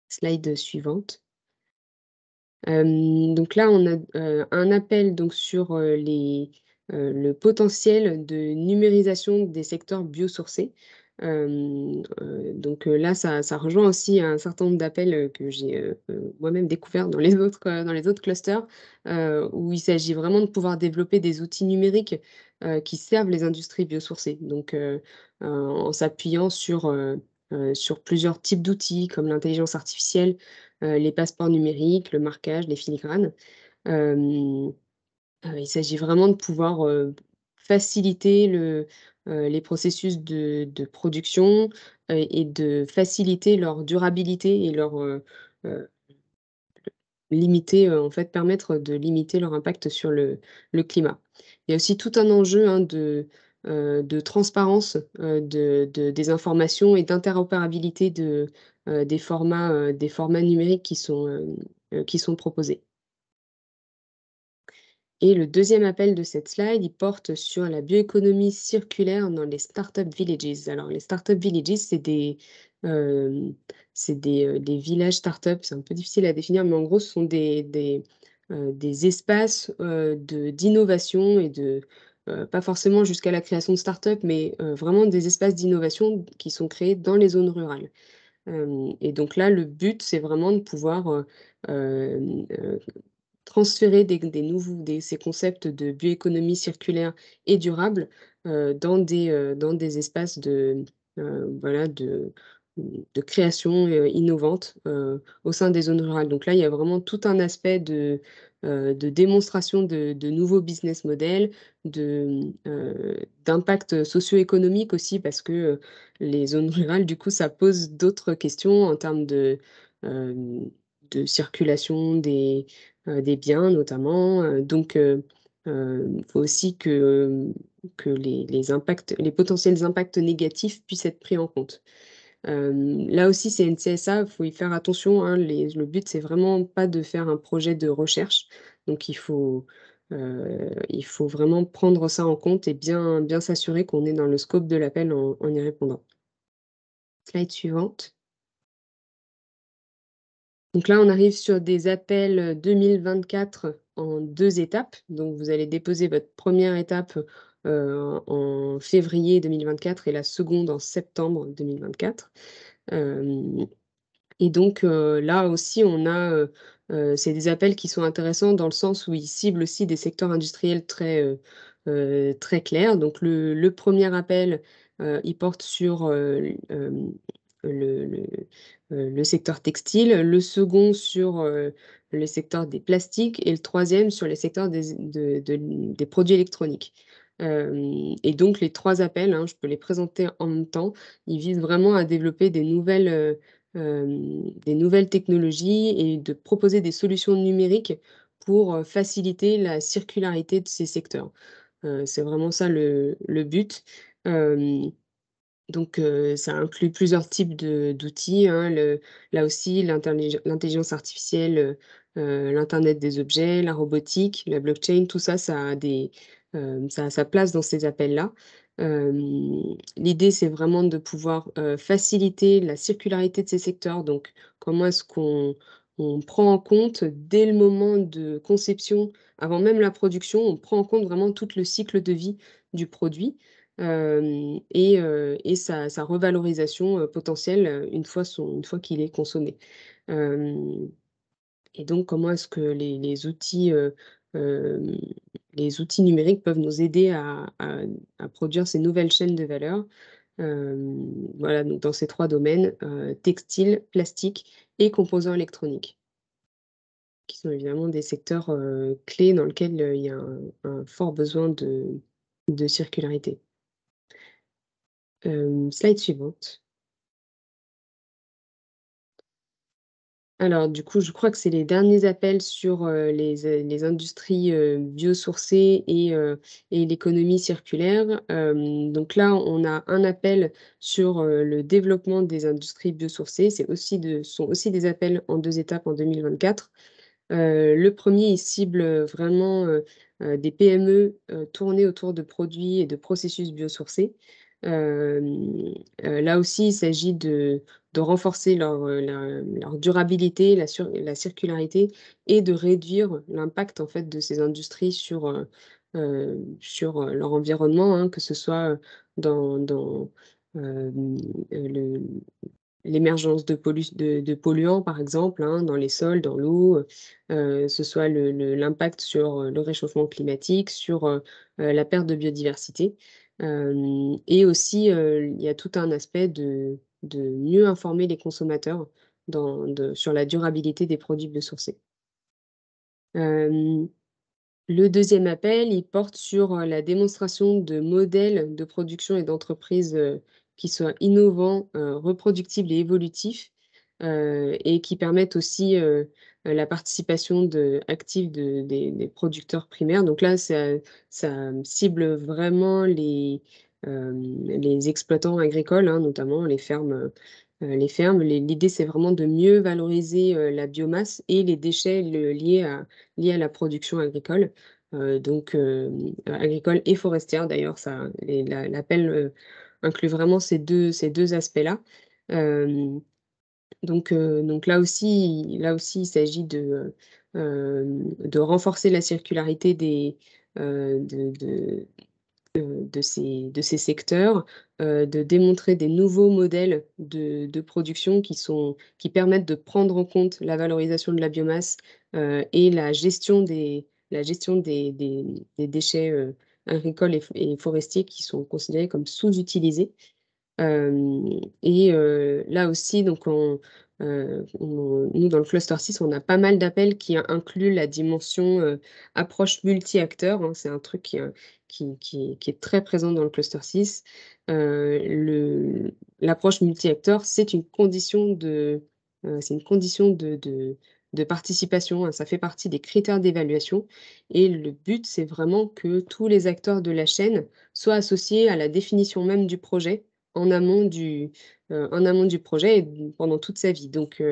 Slide suivante. Donc là, on a, un appel donc sur, le potentiel de numérisation des secteurs biosourcés. Donc là, ça rejoint aussi un certain nombre d'appels, que j'ai, moi-même découverts dans les autres clusters, où il s'agit vraiment de pouvoir développer des outils numériques, qui servent les industries biosourcées. Donc, en s'appuyant sur plusieurs types d'outils comme l'intelligence artificielle, les passeports numériques, le marquage, les filigranes. Hem, il s'agit vraiment de pouvoir, faciliter les processus de production, et de faciliter leur durabilité et heu, en fait, permettre de limiter leur impact sur le climat. Il y a aussi tout un enjeu, hein, de transparence, des informations et d'interopérabilité des formats numériques qui sont proposés. Et le deuxième appel de cette slide, il porte sur la bioéconomie circulaire dans les startup villages. Alors les startup villages, des villages startup, c'est un peu difficile à définir, mais en gros, ce sont des espaces, d'innovation et pas forcément jusqu'à la création de start-up, mais vraiment des espaces d'innovation qui sont créés dans les zones rurales. Et donc là, le but, c'est vraiment de pouvoir transférer ces concepts de bioéconomie circulaire et durable dans des espaces voilà, de création innovante au sein des zones rurales. Donc là, il y a vraiment tout un aspect de démonstration de nouveaux business models, d'impact socio-économique aussi, parce que les zones rurales, du coup, ça pose d'autres questions en termes de circulation des biens notamment. Donc, il faut aussi que les potentiels impacts négatifs puissent être pris en compte. Là aussi, c'est une CSA, il faut y faire attention, hein, le but, c'est vraiment pas de faire un projet de recherche. Donc, il faut vraiment prendre ça en compte et bien s'assurer qu'on est dans le scope de l'appel en y répondant. Slide suivante. Donc là, on arrive sur des appels 2024 en 2 étapes. Donc vous allez déposer votre première étape en février 2024 et la seconde en septembre 2024. Et donc là aussi, on a c'est des appels qui sont intéressants dans le sens où ils ciblent aussi des secteurs industriels très clairs. Donc le premier appel, il porte sur le le le secteur textile, le second sur le secteur des plastiques et le troisième sur les secteurs des produits électroniques. Et donc les 3 appels, hein, je peux les présenter en même temps. Ils visent vraiment à développer des nouvelles technologies et de proposer des solutions numériques pour faciliter la circularité de ces secteurs. C'est vraiment ça le but. Donc, ça inclut plusieurs types d'outils, hein, là aussi l'intelligence artificielle, l'internet des objets, la robotique, la blockchain, tout ça, ça a sa place dans ces appels-là. L'idée, c'est vraiment de pouvoir, faciliter la circularité de ces secteurs. Donc, comment est-ce qu'on prend en compte dès le moment de conception, avant même la production, on prend en compte vraiment tout le cycle de vie du produit. Et sa revalorisation potentielle une fois qu'il est consommé. Hem Et donc comment est-ce que hem, les outils numériques peuvent nous aider à produire ces nouvelles chaînes de valeur? Voilà, donc dans ces 3 domaines, textile, plastique et composants électroniques, qui sont évidemment des secteurs clés dans lesquels il y a un fort besoin de circularité. Slide suivante. Alors du coup, je crois que c'est les derniers appels sur, les industries, biosourcées et l'économie circulaire. Donc là, on a un appel sur, le développement des industries biosourcées. Sont aussi des appels en 2 étapes en 2024. Le premier, il cible, vraiment, des PME, tournées autour de produits et de processus biosourcés. Là aussi, il s'agit de renforcer leur durabilité, la circularité et de réduire l'impact, en fait, de ces industries sur leur environnement, hein, que ce soit, dans, le l'émergence de polluants, par exemple, hein, dans les sols, dans l'eau, ce soit l'impact sur, le réchauffement climatique, sur, la perte de biodiversité. Et aussi, il y a tout un aspect de mieux informer les consommateurs sur la durabilité des produits biosourcés. Hem Le deuxième appel, il porte sur, la démonstration de modèles de production et d'entreprises, qui soient innovants, reproductibles et évolutifs, et qui permettent aussi, la participation active des producteurs primaires. Donc là, ça cible vraiment les exploitants agricoles, hein, notamment les fermes. L'idée, c'est vraiment de mieux valoriser, la biomasse et les déchets liés à la production agricole, donc agricole et forestière d'ailleurs, l'appel, inclut vraiment ces deux aspects-là. Hem, donc là aussi, il s'agit de renforcer la circularité de ces secteurs, de démontrer des nouveaux modèles de production qui permettent de prendre en compte la valorisation de la biomasse, et la gestion des déchets, agricoles et forestiers qui sont considérés comme sous-utilisés. Là aussi, donc nous, dans le cluster 6, on a pas mal d'appels qui incluent la dimension, approche multi-acteurs, hein. C'est un truc qui est très présent dans le cluster 6. L'approche multi-acteurs, c'est une condition de participation, hein. Ça fait partie des critères d'évaluation et le but, c'est vraiment que tous les acteurs de la chaîne soient associés à la définition même du projet en amont du projet et pendant toute sa vie. Donc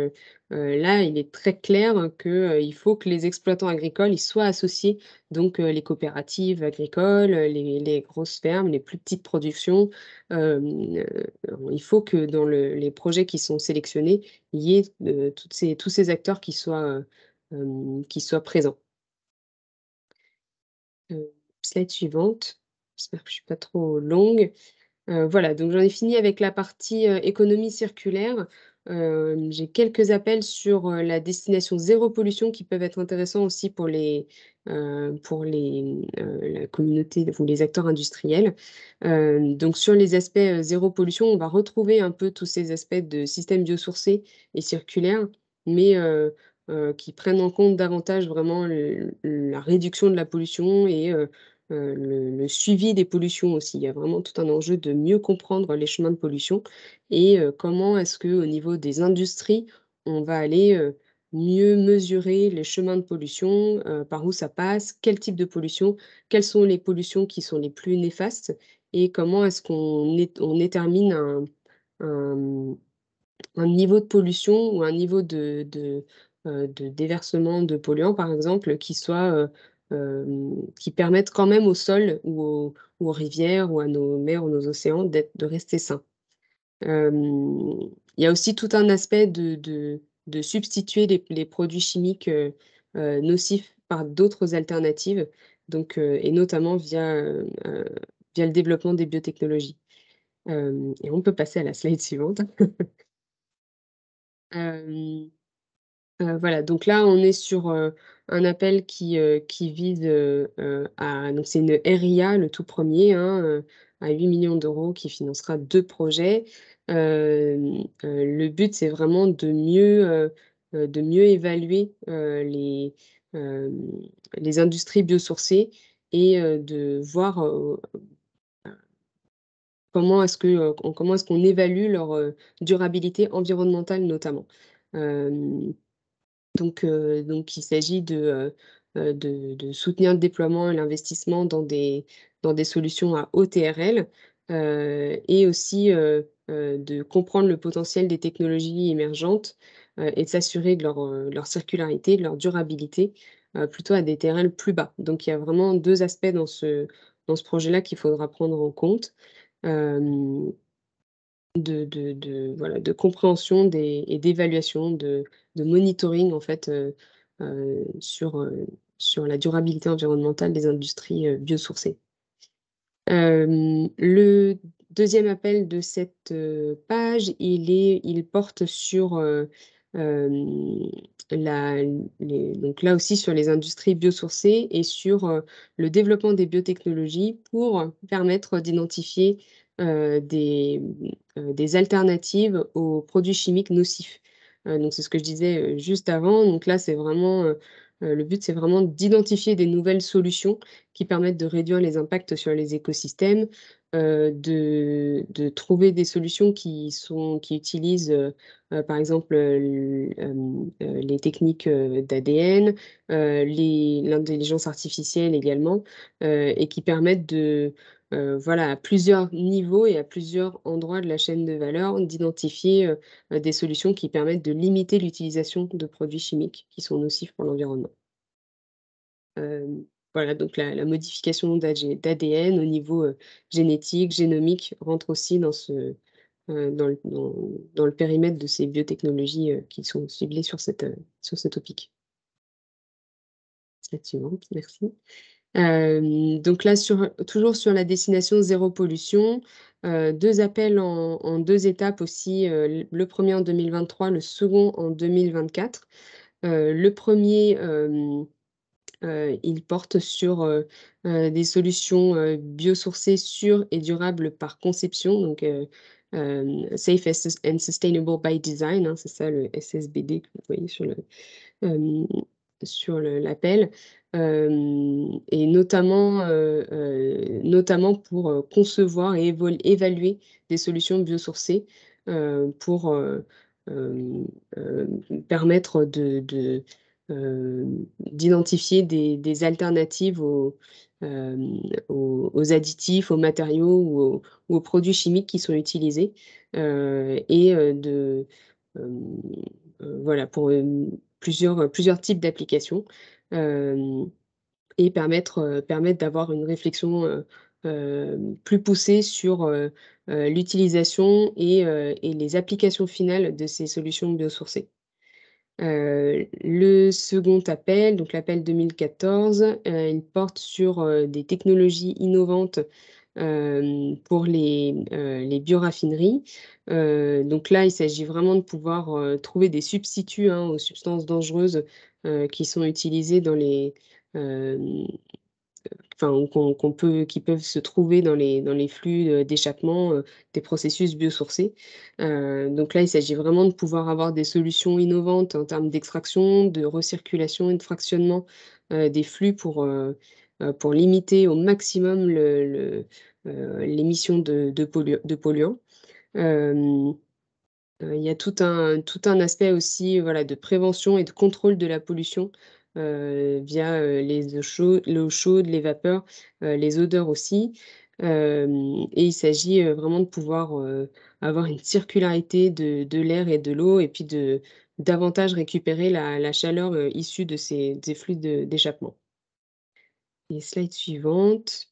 là, il est très clair que, il faut que les exploitants agricoles, ils soient associés, donc les coopératives agricoles, les grosses fermes, les plus petites productions. Il faut que dans les projets qui sont sélectionnés, il y ait, tous ces acteurs qui soient présents. Slide suivante. J'espère que je ne suis pas trop longue. Voilà, donc j'en ai fini avec la partie, économie circulaire. J'ai quelques appels sur, la destination zéro pollution qui peuvent être intéressants aussi pour la communauté ou les acteurs industriels. Donc sur les aspects, zéro pollution, on va retrouver un peu tous ces aspects de système biosourcés et circulaires, mais qui prennent en compte davantage vraiment la réduction de la pollution et le suivi des pollutions aussi. Il y a vraiment tout un enjeu de mieux comprendre les chemins de pollution et comment est-ce qu'au niveau des industries, on va aller, mieux mesurer les chemins de pollution, par où ça passe, quel type de pollution, quelles sont les pollutions qui sont les plus néfastes et comment est-ce on détermine un un niveau de pollution ou un niveau de déversement de polluants, par exemple, qui permettent quand même au sol ou aux rivières ou à nos mers ou nos océans de rester sains. Il y a aussi tout un aspect de substituer les produits chimiques, nocifs par d'autres alternatives, donc et notamment via le développement des biotechnologies. Et on peut passer à la slide suivante. Hem Voilà, donc là, on est sur, un appel qui vise, à donc c'est une RIA, le tout premier, hein, à 8 millions d'euros qui financera 2 projets. Le but, c'est vraiment de mieux évaluer, les industries biosourcées et de voir, comment est-ce qu'on évalue leur, durabilité environnementale notamment. Hem donc il s'agit de soutenir le déploiement et l'investissement dans des solutions à haut TRL, et aussi, de comprendre le potentiel des technologies émergentes, et de s'assurer de leur circularité, de leur durabilité, plutôt à des TRL plus bas. Donc il y a vraiment 2 aspects dans ce projet-là qu'il faudra prendre en compte. Hem voilà, de compréhension et d'évaluation, de monitoring en fait, sur la durabilité environnementale des industries, biosourcées. Le deuxième appel de cette, page, il porte sur, hem, donc là aussi sur les industries biosourcées et sur, le développement des biotechnologies pour permettre d'identifier, des alternatives aux produits chimiques nocifs. Donc c'est ce que je disais, juste avant. Donc là, c'est vraiment, le but, c'est vraiment d'identifier des nouvelles solutions qui permettent de réduire les impacts sur les écosystèmes, de trouver des solutions qui utilisent, par exemple, les techniques, d'ADN, l'intelligence artificielle également, et qui permettent voilà, à plusieurs niveaux et à plusieurs endroits de la chaîne de valeur, d'identifier, des solutions qui permettent de limiter l'utilisation de produits chimiques qui sont nocifs pour l'environnement. Voilà, donc la modification d'ADN au niveau, génétique, génomique rentre aussi dans le périmètre de ces biotechnologies, qui sont ciblées sur ce topic. Slide suivante, merci. Donc là, toujours sur la destination zéro pollution, 2 appels en 2 étapes aussi, le premier en 2023, le second en 2024. Le premier, il porte sur des solutions biosourcées sûres et durables par conception, donc Safe and Sustainable by Design, hein, c'est ça le SSBD que vous voyez sur l'appel, et notamment pour concevoir et évaluer des solutions biosourcées pour permettre d'identifier des alternatives aux additifs, aux matériaux ou aux produits chimiques qui sont utilisés, et voilà, pour plusieurs types d'applications, et permettre d'avoir une réflexion plus poussée sur l'utilisation et les applications finales de ces solutions biosourcées. Le second appel, donc l'appel 2014, il porte sur des technologies innovantes pour les bioraffineries. Donc là, il s'agit vraiment de pouvoir trouver des substituts, hein, aux substances dangereuses qui sont utilisées dans les enfin, qui peuvent se trouver dans les flux d'échappement des processus biosourcés. Donc là, il s'agit vraiment de pouvoir avoir des solutions innovantes en termes d'extraction, de recirculation et de fractionnement des flux pour limiter au maximum l'émission de polluants. Il y a tout un aspect aussi, voilà, de prévention et de contrôle de la pollution via l'eau chaude, les vapeurs, les odeurs aussi. Et il s'agit vraiment de pouvoir avoir une circularité de l'air et de l'eau, et puis de davantage récupérer la chaleur issue de ces flux d'échappement. Les slides suivantes.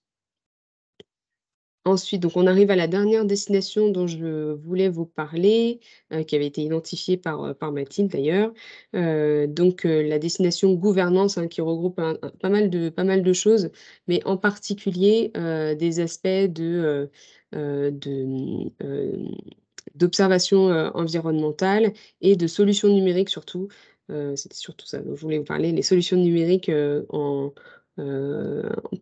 Ensuite, donc on arrive à la dernière destination dont je voulais vous parler, qui avait été identifiée par Mathilde d'ailleurs. Donc la destination gouvernance, hein, qui regroupe pas mal de choses, mais en particulier des aspects d'observation environnementale et de solutions numériques surtout. C'était surtout ça dont je voulais vous parler, les solutions numériques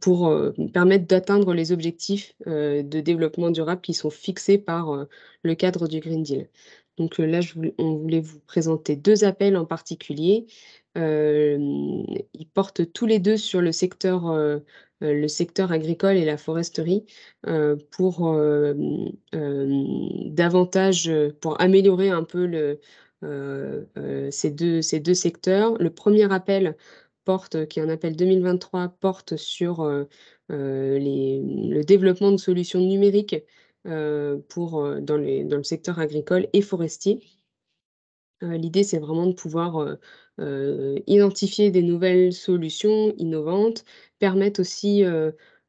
pour permettre d'atteindre les objectifs de développement durable qui sont fixés par le cadre du Green Deal. Donc là, on voulait vous présenter 2 appels en particulier. Ils portent tous les 2 sur le secteur agricole et la foresterie, pour davantage pour améliorer un peu ces deux secteurs. Le premier appel qui est un appel 2023, porte sur le développement de solutions numériques dans le secteur agricole et forestier. L'idée, c'est vraiment de pouvoir identifier des nouvelles solutions innovantes, permettre aussi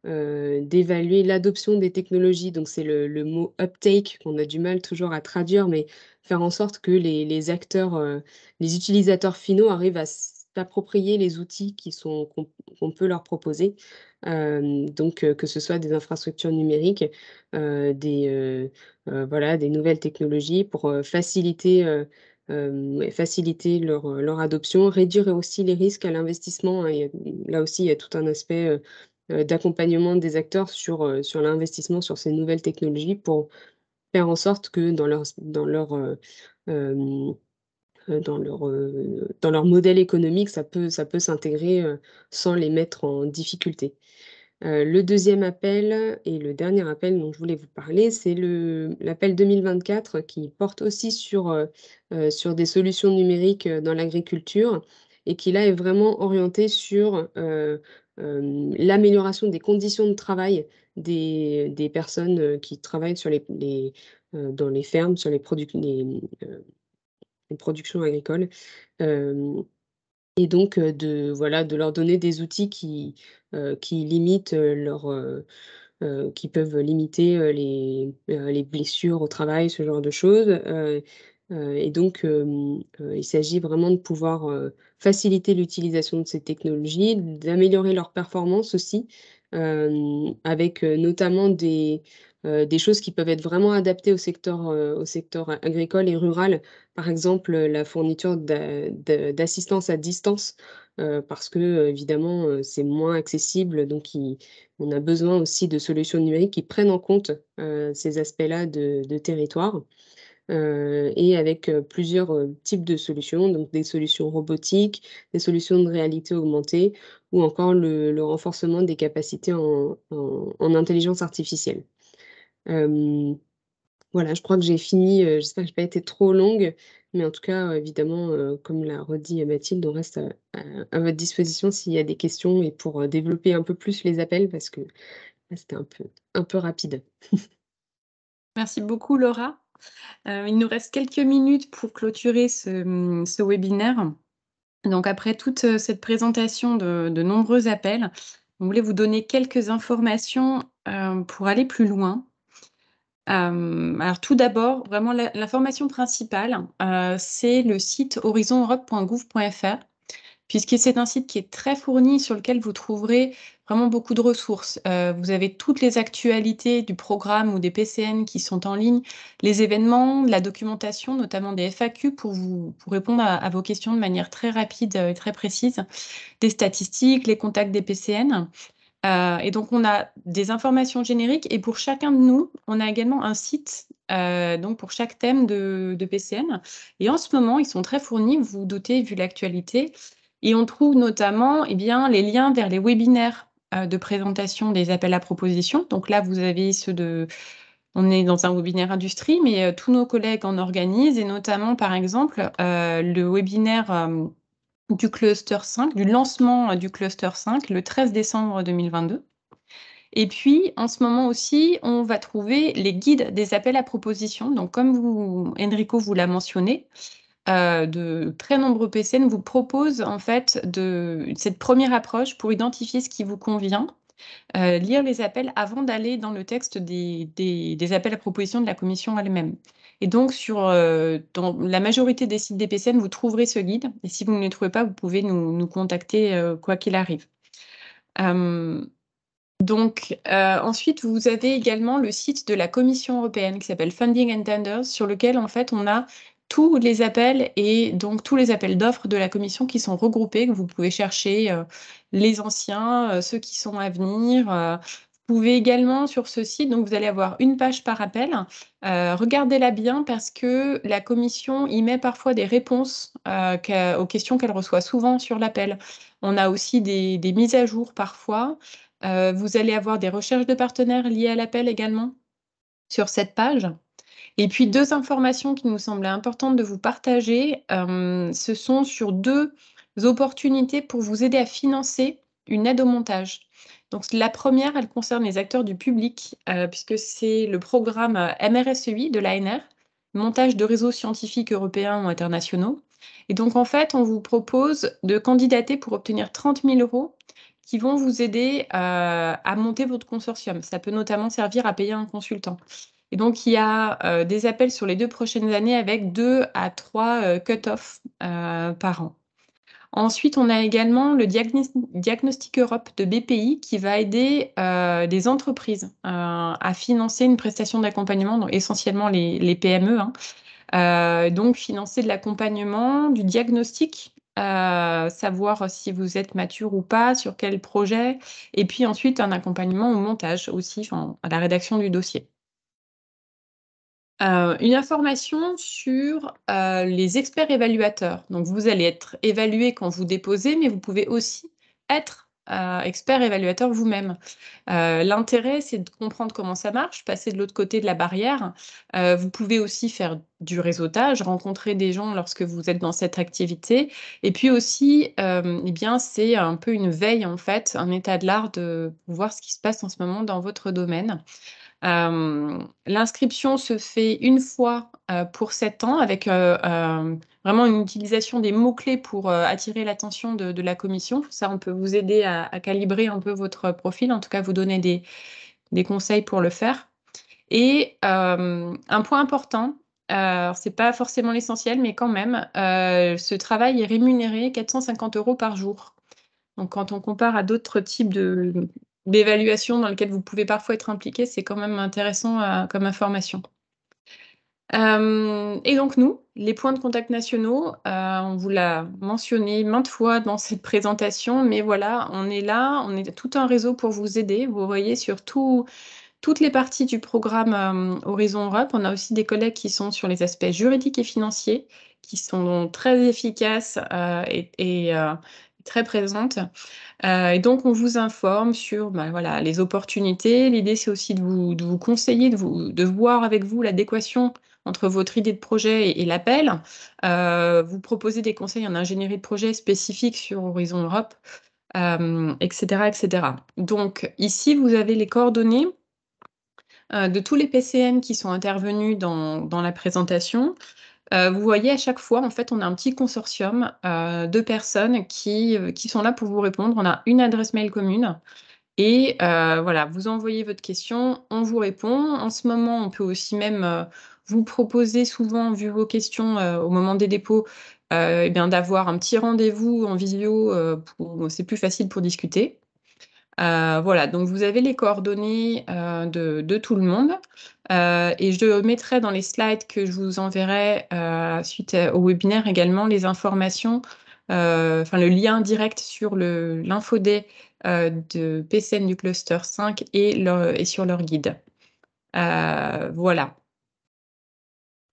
d'évaluer l'adoption des technologies. Donc c'est le mot uptake qu'on a du mal toujours à traduire, mais faire en sorte que les acteurs, les utilisateurs finaux arrivent à s'approprier les outils qu'on peut leur proposer. Donc que ce soit des infrastructures numériques, voilà, des nouvelles technologies pour faciliter leur adoption, réduire aussi les risques à l'investissement, hein. Là aussi, il y a tout un aspect d'accompagnement des acteurs sur l'investissement sur ces nouvelles technologies pour faire en sorte que dans leur modèle économique, ça peut s'intégrer sans les mettre en difficulté. Le deuxième appel et le dernier appel dont je voulais vous parler, c'est l'appel 2024 qui porte aussi sur des solutions numériques dans l'agriculture, et qui là est vraiment orienté sur l'amélioration des conditions de travail des personnes qui travaillent dans les fermes, sur les productions agricoles. Et donc de leur donner des outils qui limitent qui peuvent limiter les blessures au travail, ce genre de choses. Et donc, il s'agit vraiment de pouvoir faciliter l'utilisation de ces technologies, d'améliorer leur performance aussi, avec notamment des choses qui peuvent être vraiment adaptées au secteur agricole et rural. Par exemple, la fourniture d'assistance à distance, parce que, évidemment, c'est moins accessible, donc on a besoin aussi de solutions numériques qui prennent en compte, ces aspects-là de territoire. Et avec, plusieurs, types de solutions, donc des solutions robotiques, des solutions de réalité augmentée ou encore le renforcement des capacités en intelligence artificielle. Voilà, je crois que j'ai fini, j'espère que j'ai pas été trop longue, mais en tout cas, évidemment, comme l'a redit Mathilde, on reste à votre disposition s'il y a des questions et pour, développer un peu plus les appels parce que là, c'était un peu rapide. Merci beaucoup Laura. Il nous reste quelques minutes pour clôturer ce webinaire. Donc après toute cette présentation de nombreux appels, on voulait vous donner quelques informations pour aller plus loin. Alors tout d'abord, vraiment l'information principale, c'est le site horizoneurope.gouv.fr, puisque c'est un site qui est très fourni, sur lequel vous trouverez vraiment beaucoup de ressources. Vous avez toutes les actualités du programme ou des PCN qui sont en ligne, les événements, la documentation, notamment des FAQ pour répondre à vos questions de manière très rapide et très précise, des statistiques, les contacts des PCN. Et donc, on a des informations génériques et pour chacun de nous, on a également un site donc pour chaque thème de PCN. Et en ce moment, ils sont très fournis, vous vous doutez, vu l'actualité. Et on trouve notamment eh bien, les liens vers les webinaires de présentation des appels à propositions. Donc là, vous avez ceux de... On est dans un webinaire industrie, mais tous nos collègues en organisent, et notamment, par exemple, le webinaire du cluster 5, du lancement du cluster 5, le 13 décembre 2022. Et puis, en ce moment aussi, on va trouver les guides des appels à propositions. Donc, comme Enrico vous l'a mentionné, de très nombreux PCN vous proposent en fait cette première approche pour identifier ce qui vous convient, lire les appels avant d'aller dans le texte des appels à propositions de la commission elle-même. Et donc, dans la majorité des sites des PCN, vous trouverez ce guide. Et si vous ne le trouvez pas, vous pouvez nous contacter quoi qu'il arrive. Ensuite, vous avez également le site de la Commission européenne qui s'appelle Funding and Tenders, sur lequel en fait on a tous les appels et donc tous les appels d'offres de la Commission qui sont regroupés, que vous pouvez chercher les anciens, ceux qui sont à venir. Vous pouvez également sur ce site, donc vous allez avoir une page par appel. Regardez-la bien parce que la Commission y met parfois des réponses aux questions qu'elle reçoit souvent sur l'appel. On a aussi des mises à jour parfois. Vous allez avoir des recherches de partenaires liées à l'appel également sur cette page. Et puis, deux informations qui nous semblaient importantes de vous partager, ce sont sur deux opportunités pour vous aider à financer une aide au montage. Donc, la première, elle concerne les acteurs du public, puisque c'est le programme MRSEI de l'ANR, montage de réseaux scientifiques européens ou internationaux. Et donc, en fait, on vous propose de candidater pour obtenir 30 000 € qui vont vous aider à monter votre consortium. Ça peut notamment servir à payer un consultant. Et donc, il y a des appels sur les 2 prochaines années avec 2 à 3 cut-off par an. Ensuite, on a également le Diagnostic Europe de BPI qui va aider des entreprises à financer une prestation d'accompagnement, donc essentiellement les PME, donc financer de l'accompagnement, du diagnostic, savoir si vous êtes mature ou pas, sur quel projet, et puis ensuite un accompagnement au montage aussi, à la rédaction du dossier. Une information sur les experts évaluateurs. Donc, vous allez être évalué quand vous déposez, mais vous pouvez aussi être expert évaluateur vous-même. L'intérêt, c'est de comprendre comment ça marche, passer de l'autre côté de la barrière. Vous pouvez aussi faire du réseautage, rencontrer des gens lorsque vous êtes dans cette activité. Et puis aussi, eh bien, c'est un peu une veille, en fait, un état de l'art de voir ce qui se passe en ce moment dans votre domaine. L'inscription se fait une fois pour 7 ans avec vraiment une utilisation des mots-clés pour attirer l'attention de la commission. Ça, on peut vous aider à calibrer un peu votre profil, en tout cas vous donner des conseils pour le faire. Et un point important, c'est pas forcément l'essentiel, mais quand même, ce travail est rémunéré 450 € par jour. Donc, quand on compare à d'autres types d'évaluations dans lesquelles vous pouvez parfois être impliqué, c'est quand même intéressant comme information. Et donc nous, les points de contact nationaux, on vous l'a mentionné maintes fois dans cette présentation, mais voilà, on est là, on est tout un réseau pour vous aider. Vous voyez sur toutes les parties du programme Horizon Europe, on a aussi des collègues qui sont sur les aspects juridiques et financiers, qui sont très efficaces et très présentes. Et donc, on vous informe sur voilà, les opportunités. L'idée, c'est aussi de vous conseiller, de voir avec vous l'adéquation entre votre idée de projet et l'appel. Vous proposer des conseils en ingénierie de projet spécifiques sur Horizon Europe, etc., etc. Donc, ici, vous avez les coordonnées de tous les PCN qui sont intervenus dans la présentation. Vous voyez, à chaque fois, en fait, on a un petit consortium de personnes qui sont là pour vous répondre. On a une adresse mail commune et voilà, vous envoyez votre question, on vous répond. En ce moment, on peut aussi même vous proposer souvent, vu vos questions au moment des dépôts, eh bien, d'avoir un petit rendez-vous en visio, c'est plus facile pour discuter. Voilà, donc vous avez les coordonnées de tout le monde. Et je mettrai dans les slides que je vous enverrai suite au webinaire également les informations, enfin le lien direct sur l'infodé de PCN du cluster 5 et sur leur guide. Voilà.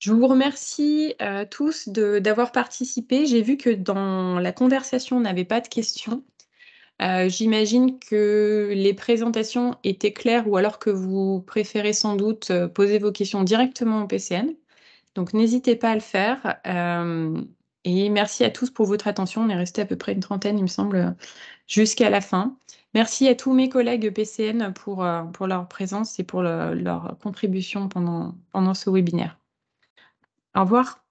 Je vous remercie tous d'avoir participé. J'ai vu que dans la conversation, on n'avait pas de questions. J'imagine que les présentations étaient claires ou alors que vous préférez sans doute poser vos questions directement au PCN. Donc, n'hésitez pas à le faire. Et merci à tous pour votre attention. On est resté à peu près une trentaine, il me semble, jusqu'à la fin. Merci à tous mes collègues PCN pour leur présence et pour leur contribution pendant ce webinaire. Au revoir.